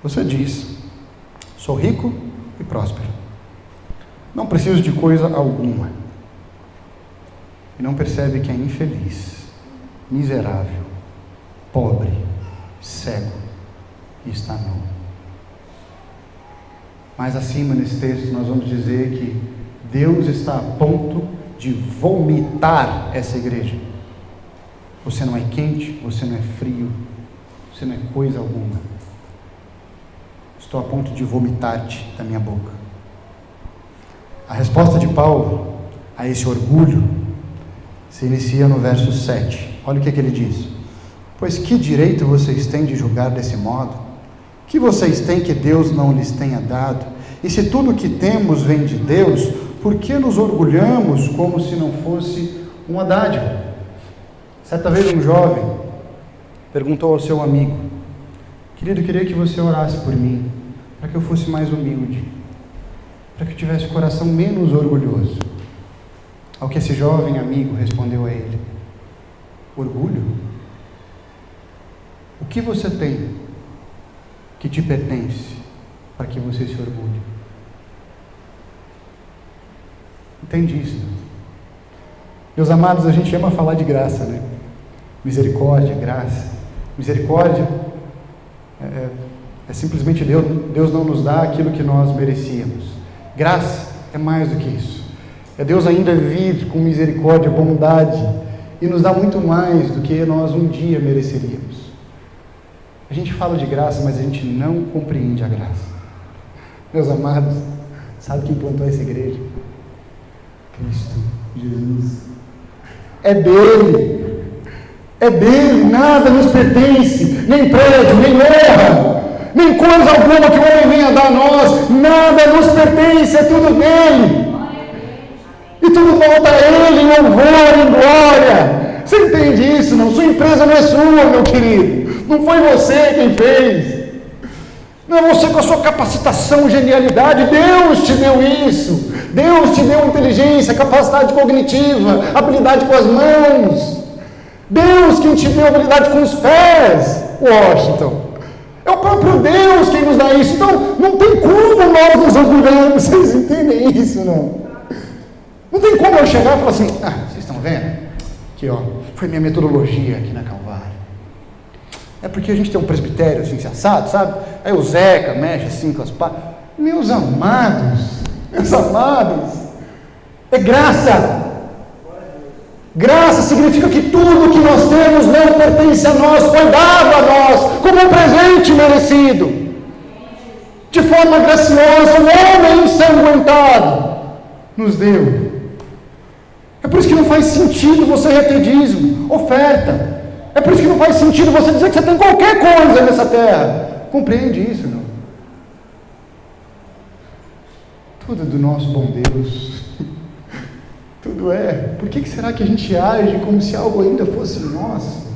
você diz, sou rico e próspero, não preciso de coisa alguma, e não percebe que é infeliz, miserável, pobre, cego e está nu. Mais acima nesse texto nós vamos dizer que Deus está a ponto de vomitar essa igreja. Você não é quente, você não é frio, você não é coisa alguma. Estou a ponto de vomitar-te da minha boca. A resposta de Paulo a esse orgulho se inicia no verso 7. Olha o que ele diz: pois que direito vocês têm de julgar desse modo? Que vocês têm que Deus não lhes tenha dado? E se tudo o que temos vem de Deus, por que nos orgulhamos como se não fosse uma dádiva? Certa vez um jovem perguntou ao seu amigo: Querido, eu queria que você orasse por mim, para que eu fosse mais humilde, para que eu tivesse o coração menos orgulhoso. Ao que esse jovem amigo respondeu a ele: orgulho? O que você tem que te pertence para que você se orgulhe? Entende isso? Meus amados, a gente ama falar de graça, né? Misericórdia, graça. Misericórdia é simplesmente Deus não nos dá aquilo que nós merecíamos. Graça é mais do que isso. É Deus ainda vir com misericórdia, bondade, e nos dá muito mais do que nós um dia mereceríamos. A gente fala de graça, mas a gente não compreende a graça. Meus amados, sabe quem plantou essa igreja? Cristo Jesus. É dele, nada nos pertence, nem prédio, nem honra, nem coisa alguma que o homem venha dar a nós, nada nos pertence, é tudo dele. E tudo volta a ele em louvor, em glória. Você entende isso? Não? Sua empresa não é sua, meu querido. Não foi você quem fez. Não é você com a sua capacitação, genialidade. Deus te deu isso. Deus te deu inteligência, capacidade cognitiva, habilidade com as mãos. Deus quem te deu habilidade com os pés, Washington. É o próprio Deus quem nos dá isso. Então, não tem como nós nos orgulharmos. Vocês entendem isso, não? Não tem como eu chegar e falar assim: vocês estão vendo? Aqui, ó, foi minha metodologia aqui na Calvário. É porque a gente tem um presbitério assim, assado, sabe? Aí o Zeca mexe assim com as pás. Meus amados, é graça. Graça significa que tudo que nós temos não pertence a nós, foi dado a nós, como um presente merecido. De forma graciosa, o homem ensanguentado nos deu. É por isso que não faz sentido você reter dízimo, oferta. É por isso que não faz sentido você dizer que você tem qualquer coisa nessa terra. Compreende isso, não? Tudo é do nosso bom Deus. Tudo é. Por que será que a gente age como se algo ainda fosse nosso?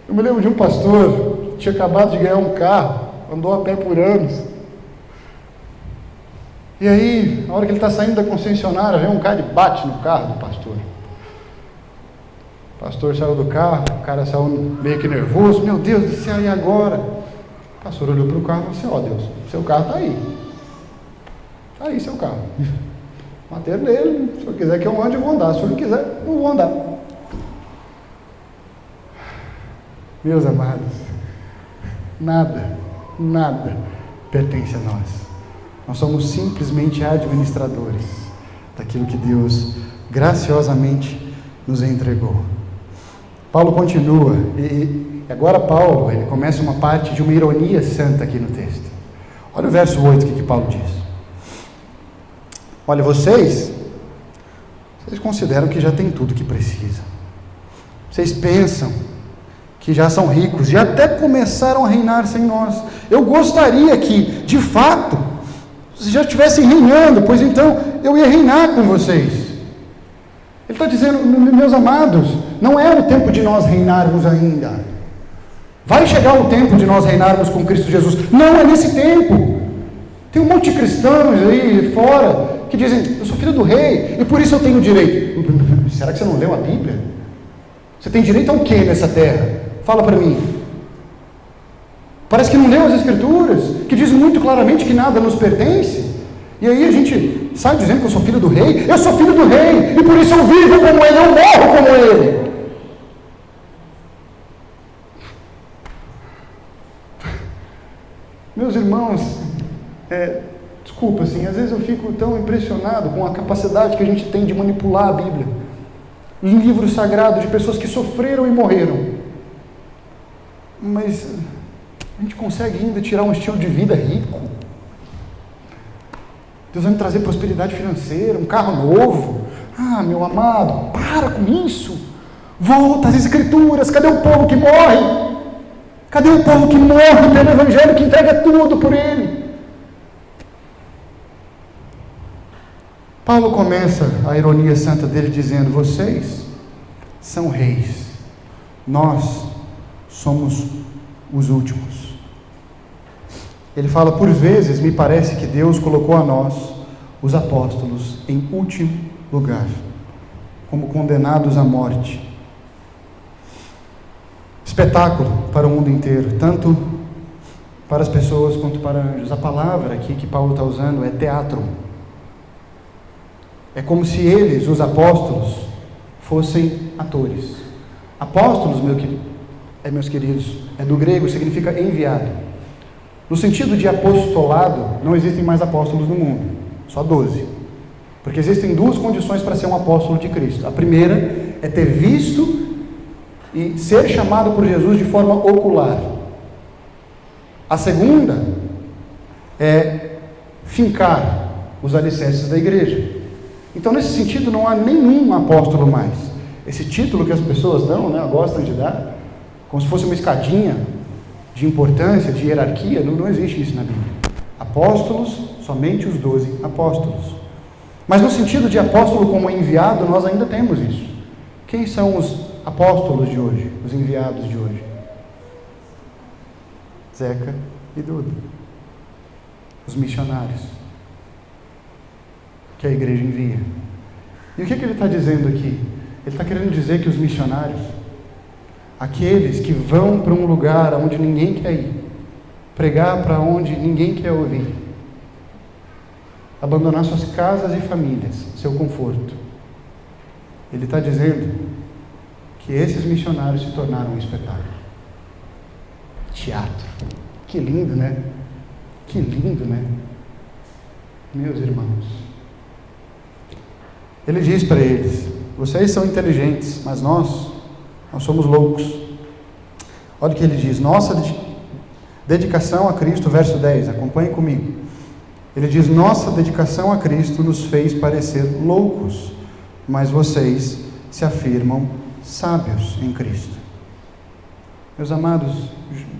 Eu me lembro de um pastor que tinha acabado de ganhar um carro, andou a pé por anos. E aí, na hora que ele está saindo da concessionária, vem um cara e bate no carro do pastor. O pastor saiu do carro, o cara saiu meio que nervoso. Meu Deus do céu, e agora? O pastor olhou para o carro e disse: ó Deus, seu carro está aí. Está aí seu carro. Bateram nele, se o senhor quiser que eu ande, eu vou andar. Se o senhor não quiser, não vou andar. Meus amados, nada pertence a nós. Nós somos simplesmente administradores daquilo que Deus graciosamente nos entregou. Paulo continua, e agora Paulo, ele começa uma parte de uma ironia santa aqui no texto. Olha o verso 8, o que Paulo diz. Olha, vocês consideram que já tem tudo que precisam. Vocês pensam que já são ricos e até começaram a reinar sem nós. Eu gostaria que, de fato, vocês já estivessem reinando, pois então eu ia reinar com vocês. Ele está dizendo: meus amados, não é o tempo de nós reinarmos ainda. Vai chegar o tempo de nós reinarmos com Cristo Jesus. Não é nesse tempo. Tem um monte de cristãos aí fora que dizem: eu sou filho do rei e por isso eu tenho direito. Será que você não leu a Bíblia? Você tem direito a o que nessa terra? Fala para mim. Parece que não leu as Escrituras, que dizem muito claramente que nada nos pertence. E aí a gente sai dizendo que eu sou filho do rei. Eu sou filho do rei e por isso eu vivo como ele, eu morro como ele. Meus irmãos, desculpa, assim, às vezes eu fico tão impressionado com a capacidade que a gente tem de manipular a Bíblia. Em livro sagrado de pessoas que sofreram e morreram. Mas a gente consegue ainda tirar um estilo de vida rico. Deus vai me trazer prosperidade financeira, um carro novo. Meu amado, para com isso. Volta às Escrituras. Cadê o povo que morre? Cadê o povo que morre pelo Evangelho, que entrega tudo por ele? Paulo começa a ironia santa dele dizendo: vocês são reis, nós somos os últimos. Ele fala: por vezes me parece que Deus colocou a nós, os apóstolos, em último lugar, como condenados à morte. Espetáculo para o mundo inteiro, tanto para as pessoas quanto para anjos. A palavra aqui que Paulo está usando é teatro. É como se eles, os fossem atores. Apóstolos, meus queridos, é do grego, significa enviado. No sentido de apostolado, não existem mais apóstolos no mundo, só 12. Porque existem duas condições para ser um apóstolo de Cristo. A primeira é ter visto e ser chamado por Jesus de forma ocular. A segunda é fincar os alicerces da igreja. Então, nesse sentido, não há nenhum apóstolo mais. Esse título que as pessoas dão, gostam de dar, como se fosse uma escadinha de importância, de hierarquia, não existe isso na Bíblia. Apóstolos, somente os 12 apóstolos. Mas no sentido de apóstolo como enviado, nós ainda temos isso. Quem são os apóstolos de hoje, os enviados de hoje? Zeca e Duda, os missionários que a igreja envia. E o que ele está dizendo aqui? Ele está querendo dizer que os missionários, aqueles que vão para um lugar onde ninguém quer ir, pregar para onde ninguém quer ouvir, abandonar suas casas e famílias, seu conforto, ele está dizendo que esses missionários se tornaram um espetáculo. Teatro. Que lindo, né? Que lindo, né? Meus irmãos. Ele diz para eles: vocês são inteligentes, mas nós somos loucos. Olha o que ele diz: nossa dedicação a Cristo, verso 10, acompanhe comigo. Ele diz: nossa dedicação a Cristo nos fez parecer loucos, mas vocês se afirmam sábios em Cristo. Meus amados,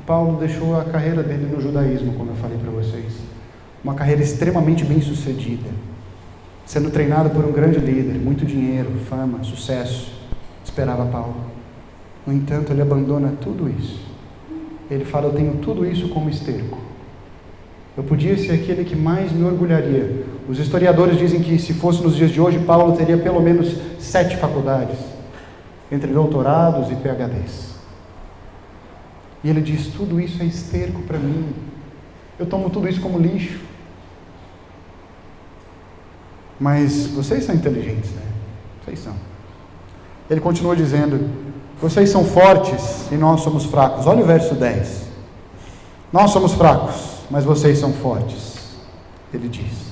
Paulo deixou a carreira dele no judaísmo, como eu falei para vocês, uma carreira extremamente bem sucedida, sendo treinado por um grande líder, muito dinheiro, fama, sucesso, esperava Paulo. No entanto, ele abandona tudo isso. Ele fala: eu tenho tudo isso como esterco. Eu podia ser aquele que mais me orgulharia. Os historiadores dizem que, se fosse nos dias de hoje, Paulo teria pelo menos 7 faculdades, entre doutorados e PhDs. E ele diz: tudo isso é esterco para mim. Eu tomo tudo isso como lixo. Mas vocês são inteligentes, né? Vocês são. Ele continua dizendo: vocês são fortes e nós somos fracos. Olha o verso 10. Nós somos fracos, mas vocês são fortes. Ele diz: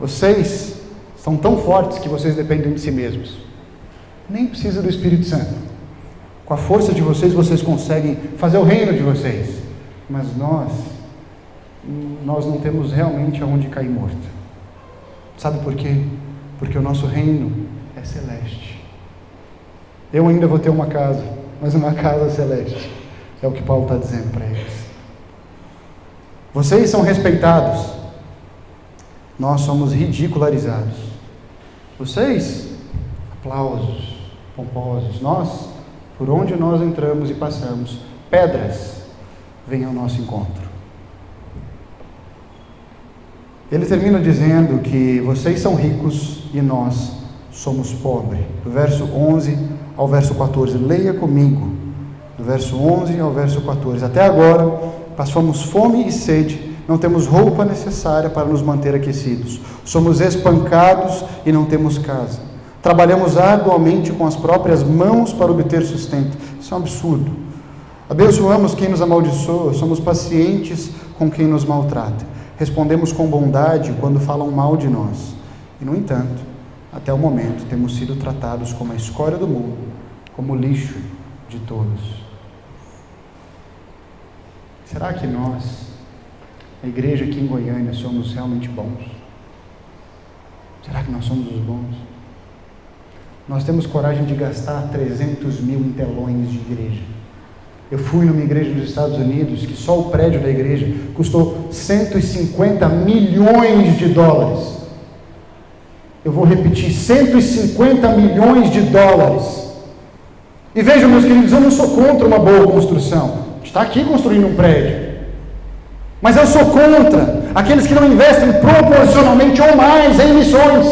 vocês são tão fortes que vocês dependem de si mesmos. Nem precisa do Espírito Santo. Com a força de vocês, vocês conseguem fazer o reino de vocês. Mas nós não temos realmente aonde cair morto. Sabe por quê? Porque o nosso reino é celeste. Eu ainda vou ter uma casa, mas uma casa celeste. É o que Paulo está dizendo para eles. Vocês são respeitados, nós somos ridicularizados. Vocês, aplausos pomposos. Nós, por onde nós entramos e passamos, pedras vêm ao nosso encontro. Ele termina dizendo que vocês são ricos e nós somos pobres. Do verso 11 ao verso 14. Leia comigo. Do verso 11 ao verso 14. Até agora, passamos fome e sede, não temos roupa necessária para nos manter aquecidos. Somos espancados e não temos casa. Trabalhamos arduamente com as próprias mãos para obter sustento. Isso é um absurdo. Abençoamos quem nos amaldiçoa, somos pacientes com quem nos maltrata. Respondemos com bondade quando falam mal de nós. E, no entanto, até o momento, temos sido tratados como a escória do mundo, como lixo de todos. Será que nós, a igreja aqui em Goiânia, somos realmente bons? Será que nós somos os bons? Nós temos coragem de gastar 300 mil em telões de igreja. Eu fui numa igreja nos Estados Unidos, que só o prédio da igreja custou 150 milhões de dólares. Eu vou repetir, 150 milhões de dólares. E vejam, meus queridos, eu não sou contra uma boa construção. gente está aqui construindo um prédio. Mas eu sou contra aqueles que não investem proporcionalmente ou mais em missões.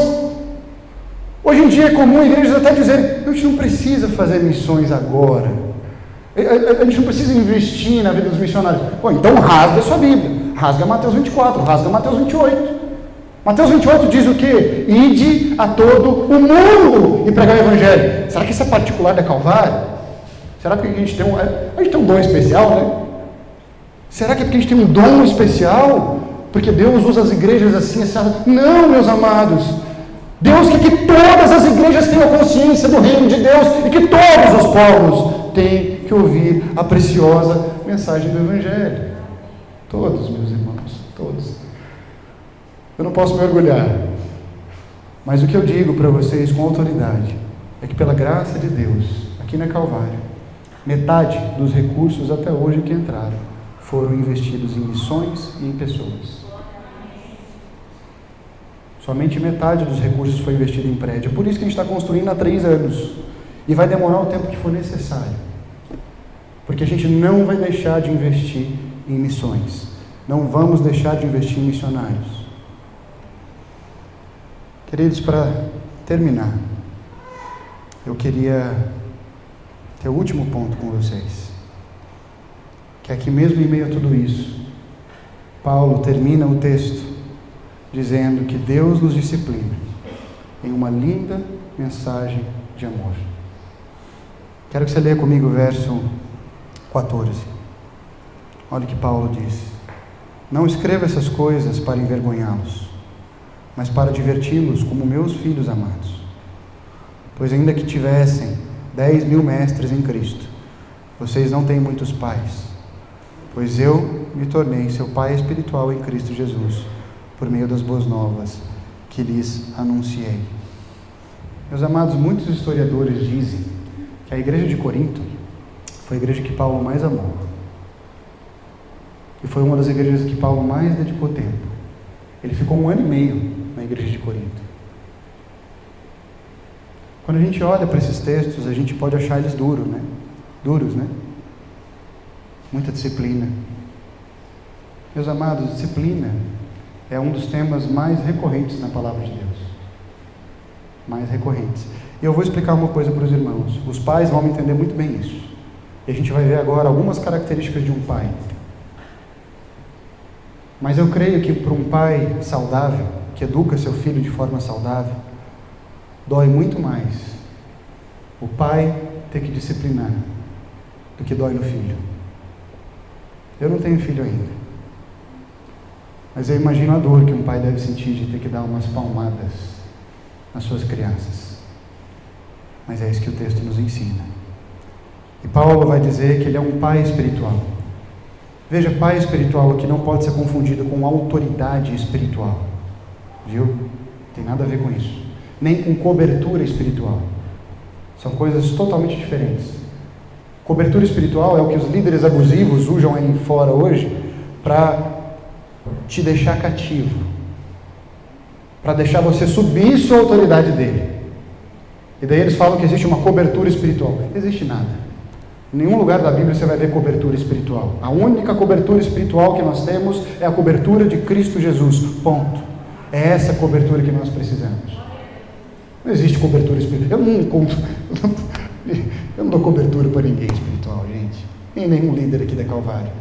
Hoje em dia é comum igrejas até dizerem: a gente não precisa fazer missões agora. A gente não precisa investir na vida dos missionários. Pô, então rasga a sua Bíblia. Rasga Mateus 24, rasga Mateus 28. Mateus 28 diz o quê? Ide a todo o mundo e pregar o Evangelho. Será que isso é particular da Calvário? Será que a gente tem um dom especial, né? Será que é porque a gente tem um dom especial? Porque Deus usa as igrejas assim? Não, meus amados. Deus quer que todas as igrejas tenham consciência do reino de Deus e que todos os povos têm que ouvir a preciosa mensagem do Evangelho. Todos, meus irmãos, todos. Eu não posso me orgulhar, mas o que eu digo para vocês com autoridade é que, pela graça de Deus, aqui na Calvário, metade dos recursos até hoje que entraram foram investidos em missões e em pessoas. Somente metade dos recursos foi investido em prédio. É por isso que a gente está construindo há 3 anos. E vai demorar o tempo que for necessário. Porque a gente não vai deixar de investir em missões. Não vamos deixar de investir em missionários. Queridos, para terminar, eu queria ter o último ponto com vocês. Que é que mesmo em meio a tudo isso, Paulo termina o texto dizendo que Deus nos disciplina em uma linda mensagem de amor. Quero que você leia comigo o verso 14. Olha o que Paulo diz: não escreva essas coisas para envergonhá-los, mas para diverti-los como meus filhos amados. Pois ainda que tivessem 10.000 mestres em Cristo, vocês não têm muitos pais, pois eu me tornei seu pai espiritual em Cristo Jesus, por meio das boas novas que lhes anunciei. Meus amados, muitos historiadores dizem que a igreja de Corinto foi a igreja que Paulo mais amou. E foi uma das igrejas que Paulo mais dedicou tempo. Ele ficou 1 ano e meio na igreja de Corinto. Quando a gente olha para esses textos, a gente pode achar eles duros, né? Muita disciplina. Meus amados, disciplina é um dos temas mais recorrentes na palavra de Deus. Mais recorrentes. E eu vou explicar uma coisa para os irmãos. Os pais vão entender muito bem isso. E a gente vai ver agora algumas características de um pai. Mas eu creio que para um pai saudável, que educa seu filho de forma saudável, dói muito mais o pai ter que disciplinar do que dói no filho. Eu não tenho filho ainda, mas eu imagino a dor que um pai deve sentir de ter que dar umas palmadas nas suas crianças. Mas é isso que o texto nos ensina. E Paulo vai dizer que ele é um pai espiritual. Veja, pai espiritual aqui não pode ser confundido com autoridade espiritual, viu? Tem nada a ver com isso. Nem com cobertura espiritual. São coisas totalmente diferentes. Cobertura espiritual é o que os líderes abusivos usam aí fora hoje para te deixar cativo, para deixar você submisso à autoridade dele. E daí eles falam que existe uma cobertura espiritual. Não existe nada. Em nenhum lugar da Bíblia você vai ver cobertura espiritual. A única cobertura espiritual que nós temos é a cobertura de Cristo Jesus. Ponto. É essa cobertura que nós precisamos. Não existe cobertura espiritual. Eu não dou cobertura para ninguém espiritual, gente. Nem nenhum líder aqui da Calvário.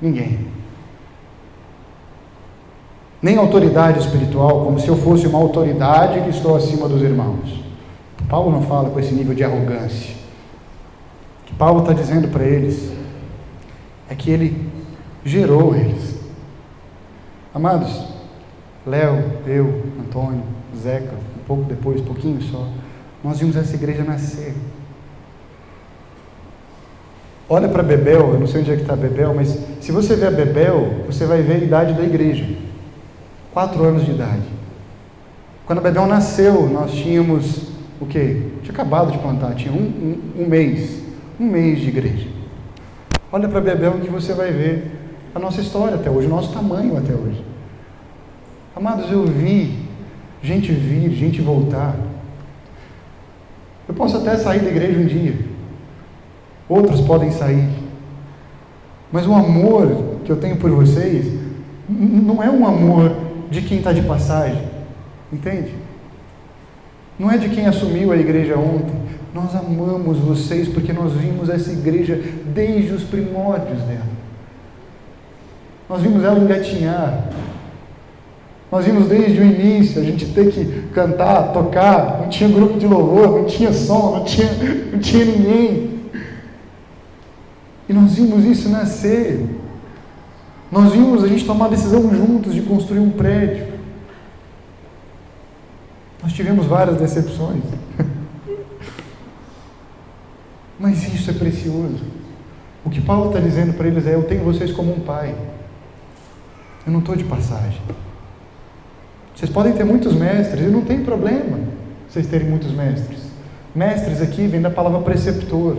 Ninguém. Nem autoridade espiritual, como se eu fosse uma autoridade que estou acima dos irmãos. Paulo não fala com esse nível de arrogância. O que Paulo está dizendo para eles é que ele gerou eles. Amados, Léo, eu, Antônio, Zeca, um pouco depois, pouquinho só, nós vimos essa igreja nascer. Olha para Bebel, eu não sei onde é que está Bebel, mas se você ver a Bebel, você vai ver a idade da igreja. 4 anos de idade. Quando a Bebel nasceu, nós tínhamos o quê? Tinha acabado de plantar, tinha um mês de igreja. Olha para Bebel que você vai ver a nossa história até hoje, o nosso tamanho até hoje. Amados, eu vi gente vir, gente voltar. Eu posso até sair da igreja um dia. Outros podem sair. Mas o amor que eu tenho por vocês não é um amor de quem está de passagem, entende? Não é de quem assumiu a igreja ontem. Nós amamos vocês porque nós vimos essa igreja desde os primórdios dela. Nós vimos ela engatinhar. Nós vimos desde o início a gente ter que cantar, tocar, não tinha grupo de louvor, não tinha som, não tinha ninguém. E nós vimos isso nascer. Nós vimos a gente tomar a decisão juntos de construir um prédio. Nós tivemos várias decepções. Mas isso é precioso. O que Paulo está dizendo para eles é: eu tenho vocês como um pai. Eu não estou de passagem. Vocês podem ter muitos mestres, e não tem problema vocês terem muitos mestres. Mestres aqui vem da palavra preceptor.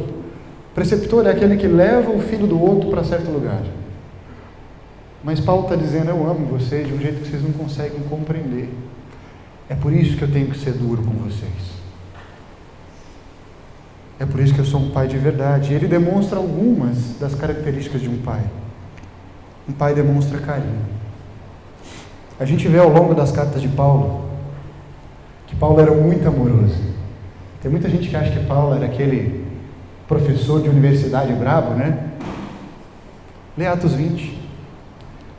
Preceptor é aquele que leva o filho do outro para certo lugar. Mas Paulo está dizendo: eu amo vocês de um jeito que vocês não conseguem compreender. É por isso que eu tenho que ser duro com vocês. É por isso que eu sou um pai de verdade. E ele demonstra algumas das características de um pai. Um pai demonstra carinho. A gente vê ao longo das cartas de Paulo que Paulo era muito amoroso. Tem muita gente que acha que Paulo era aquele professor de universidade brabo, né? Lê Atos 20.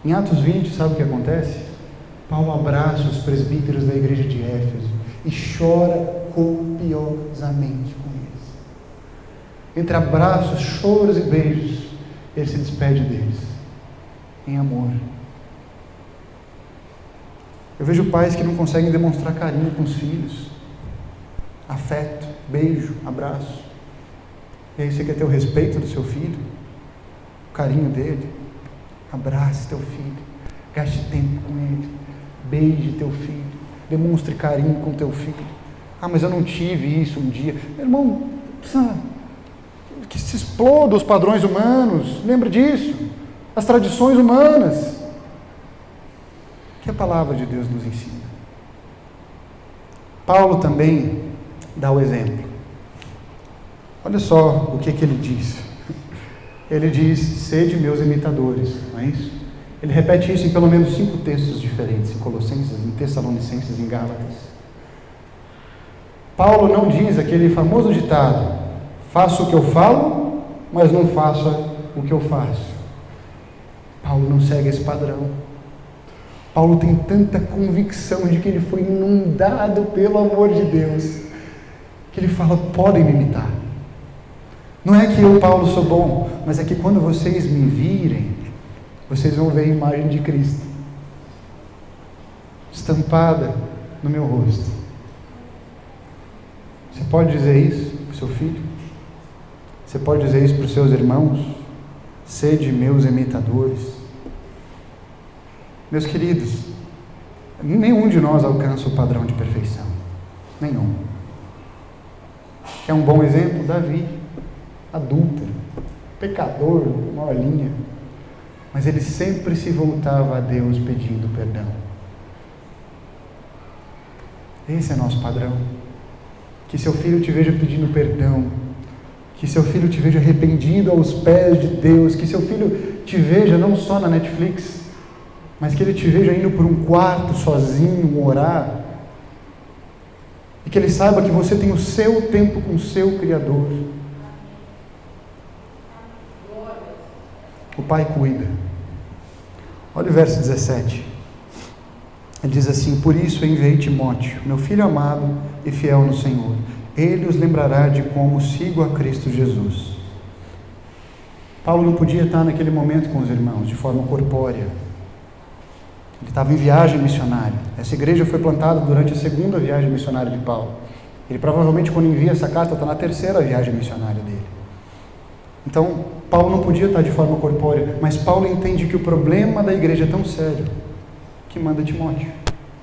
Em Atos 20, sabe o que acontece? Paulo abraça os presbíteros da igreja de Éfeso e chora copiosamente com eles. Entre abraços, choros e beijos, ele se despede deles em amor. Eu vejo pais que não conseguem demonstrar carinho com os filhos, afeto, beijo, abraço. E aí você quer ter o respeito do seu filho, o carinho dele. Abrace teu filho, gaste tempo com ele, beije teu filho, demonstre carinho com teu filho. Ah, mas eu não tive isso um dia. Meu irmão, que se exploda os padrões humanos, lembra disso, as tradições humanas. Que a palavra de Deus nos ensina. Paulo também dá o exemplo. Olha só o que ele diz. Ele diz: sede meus imitadores, não é isso? Ele repete isso em pelo menos 5 textos diferentes, em Colossenses, em Tessalonicenses, em Gálatas. Paulo não diz aquele famoso ditado: faço o que eu falo, mas não faça o que eu faço. Paulo não segue esse padrão. Paulo tem tanta convicção de que ele foi inundado pelo amor de Deus, que ele fala: podem me imitar. Não é que eu, Paulo, sou bom, mas é que quando vocês me virem, vocês vão ver a imagem de Cristo estampada no meu rosto. Você pode dizer isso para o seu filho? Você pode dizer isso para os seus irmãos? Sede meus imitadores. Meus queridos, nenhum de nós alcança o padrão de perfeição. Nenhum. É um bom exemplo? Davi, adúltero, pecador, uma linha. Mas ele sempre se voltava a Deus pedindo perdão. Esse é nosso padrão. Que seu filho te veja pedindo perdão. Que seu filho te veja arrependido aos pés de Deus. Que seu filho te veja não só na Netflix, mas que ele te veja indo por um quarto sozinho, orar. E que ele saiba que você tem o seu tempo com o seu Criador. O Pai cuida. Olha o verso 17. Ele diz assim: por isso enviei Timóteo, meu filho amado e fiel no Senhor. Ele os lembrará de como sigo a Cristo Jesus. Paulo não podia estar naquele momento com os irmãos de forma corpórea. Ele estava em viagem missionária. Essa igreja foi plantada durante a 2ª viagem missionária de Paulo. Ele provavelmente, quando envia essa carta, está na 3ª viagem missionária dele. Então, Paulo não podia estar de forma corpórea, mas Paulo entende que o problema da igreja é tão sério que manda Timóteo.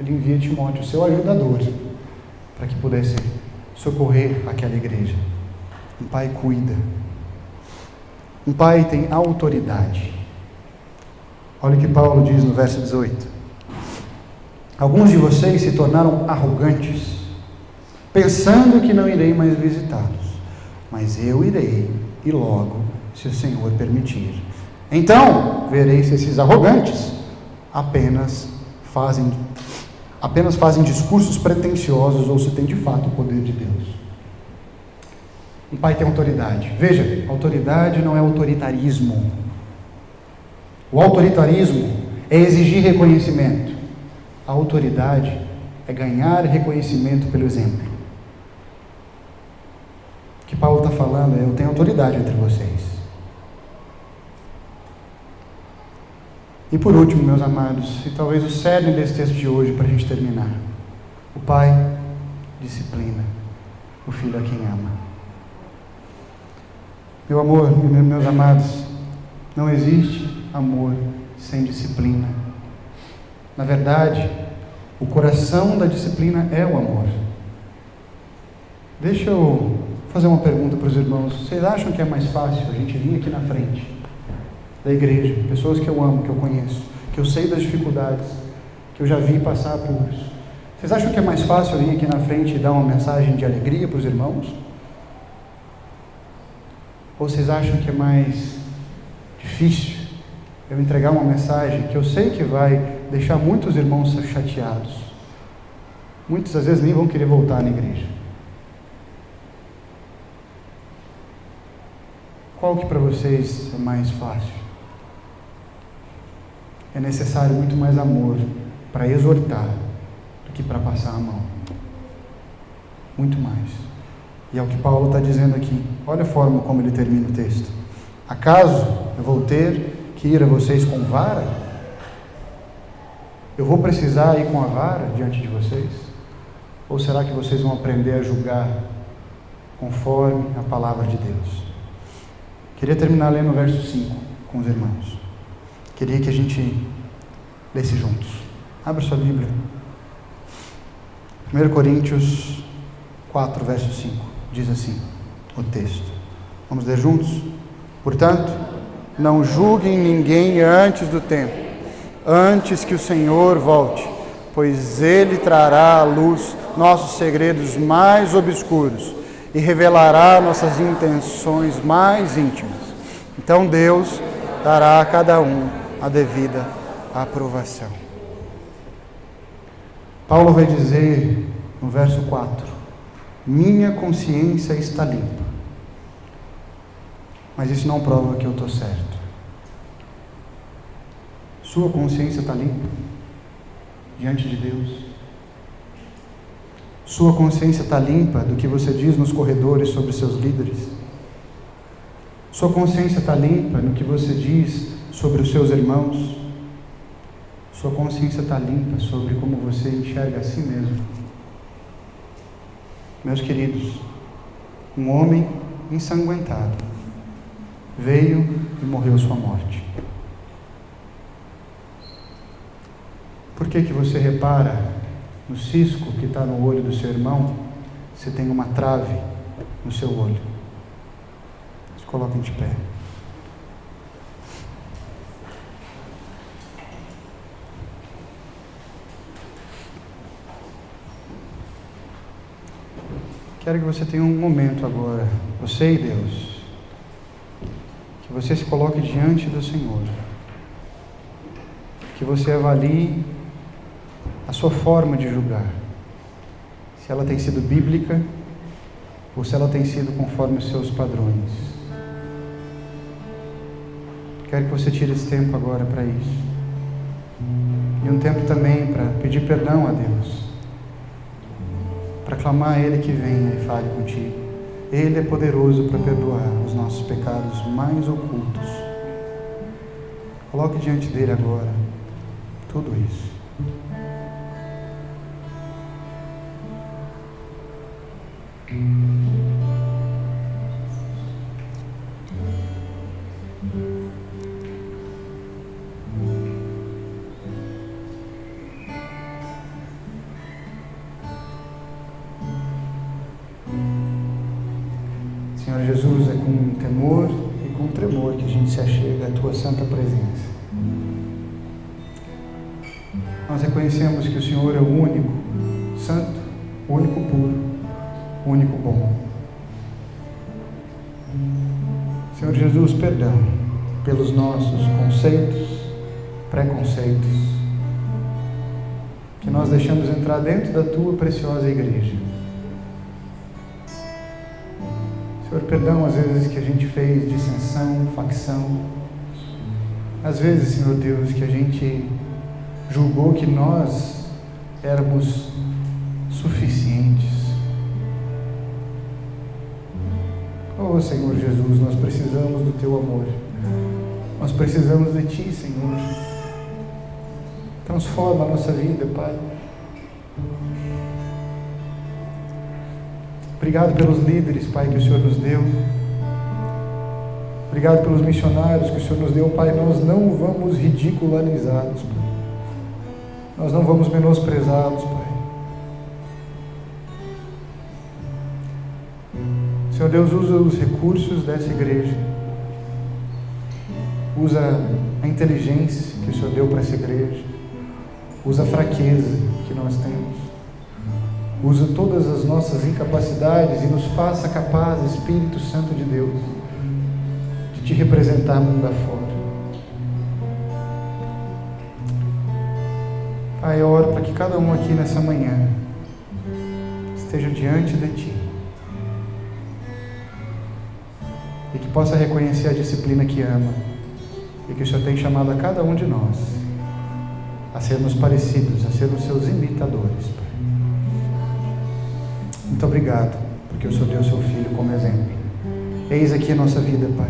Ele envia Timóteo, seu ajudador, para que pudesse socorrer aquela igreja. Um pai cuida. Um pai tem autoridade. Olha o que Paulo diz no verso 18. Alguns de vocês se tornaram arrogantes, pensando que não irei mais visitá-los. Mas eu irei, e logo, se o Senhor permitir. Então, vereis se esses arrogantes apenas fazem discursos pretensiosos ou se tem de fato o poder de Deus. Um pai tem autoridade. Veja, autoridade não é autoritarismo. O autoritarismo é exigir reconhecimento. A autoridade é ganhar reconhecimento pelo exemplo. O que Paulo está falando é: eu tenho autoridade entre vocês. E por último, meus amados, e talvez o cerne desse texto de hoje, para a gente terminar: o pai disciplina o filho a quem ama. Meu amor, meus amados, não existe amor sem disciplina. Na verdade, o coração da disciplina é o amor. Deixa eu fazer uma pergunta para os irmãos. Vocês acham que é mais fácil a gente vir aqui na frente da igreja, pessoas que eu amo, que eu conheço, que eu sei das dificuldades, que eu já vi passar por isso? Vocês acham que é mais fácil eu vir aqui na frente e dar uma mensagem de alegria para os irmãos? Ou vocês acham que é mais difícil eu entregar uma mensagem que eu sei que vai deixar muitos irmãos chateados? Muitos às vezes nem vão querer voltar na igreja. Qual que para vocês é mais fácil? É necessário muito mais amor para exortar do que para passar a mão. Muito mais. E é o que Paulo está dizendo aqui. Olha a forma como ele termina o texto. Acaso eu vou ter que ir a vocês com vara? Eu vou precisar ir com a vara diante de vocês? Ou será que vocês vão aprender a julgar conforme a palavra de Deus? Queria terminar lendo o verso 5 com os irmãos. Queria que a gente lesse juntos. Abra sua Bíblia. 1 Coríntios 4, verso 5. Diz assim o texto. Vamos ler juntos? Portanto, não julguem ninguém antes do tempo, antes que o Senhor volte, pois Ele trará à luz nossos segredos mais obscuros e revelará nossas intenções mais íntimas. Então Deus dará a cada um a devida aprovação. Paulo vai dizer no verso 4: minha consciência está limpa. Mas isso não prova que eu estou certo. Sua consciência está limpa diante de Deus? Sua consciência está limpa do que você diz nos corredores sobre seus líderes? Sua consciência está limpa no que você diz sobre os seus irmãos? Sua consciência está limpa sobre como você enxerga a si mesmo? Meus queridos, um homem ensanguentado veio e morreu sua morte. Por que você repara no cisco que está no olho do seu irmão se tem uma trave no seu olho? Se coloquem de pé. Quero que você tenha um momento agora, você e Deus, que você se coloque diante do Senhor, que você avalie a sua forma de julgar, se ela tem sido bíblica ou se ela tem sido conforme os seus padrões. Quero que você tire esse tempo agora para isso, e um tempo também para pedir perdão a Deus, para clamar a Ele que venha e fale contigo. Ele é poderoso para perdoar os nossos pecados mais ocultos. Coloque diante dele agora tudo isso. Senhor Jesus, é com temor e com tremor que a gente se achega à Tua santa presença. Nós reconhecemos que o Senhor é o único santo, o único puro, o único bom. Senhor Jesus, perdão pelos nossos conceitos, preconceitos, que nós deixamos entrar dentro da Tua preciosa igreja. Senhor, perdão às vezes que a gente fez dissensão, facção, às vezes, Senhor Deus, que a gente julgou que nós éramos suficientes. Oh, Senhor Jesus, nós precisamos do Teu amor. Nós precisamos de Ti, Senhor. Transforma a nossa vida, Pai. Obrigado pelos líderes, Pai, que o Senhor nos deu. Obrigado pelos missionários que o Senhor nos deu, Pai. Nós não vamos ridicularizá-los, Pai. Nós não vamos menosprezá-los, Pai. Senhor Deus, usa os recursos dessa igreja. Usa a inteligência que o Senhor deu para essa igreja. Usa a fraqueza que nós temos. Usa todas as nossas incapacidades e nos faça capazes, Espírito Santo de Deus, de Te representar mundo afora. Pai, eu oro para que cada um aqui nessa manhã esteja diante de Ti e que possa reconhecer a disciplina que ama e que o Senhor tem chamado a cada um de nós a sermos parecidos, a sermos Seus imitadores, Pai. Muito obrigado, porque o Senhor deu o Seu Filho como exemplo. Eis aqui a nossa vida, Pai.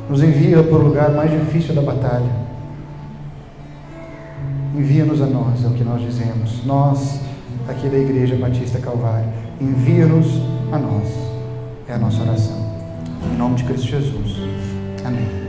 Nos envia para o lugar mais difícil da batalha. Envia-nos a nós, é o que nós dizemos. Nós, aqui da Igreja Batista Calvário, envia-nos a nós. É a nossa oração. Em nome de Cristo Jesus. Amém.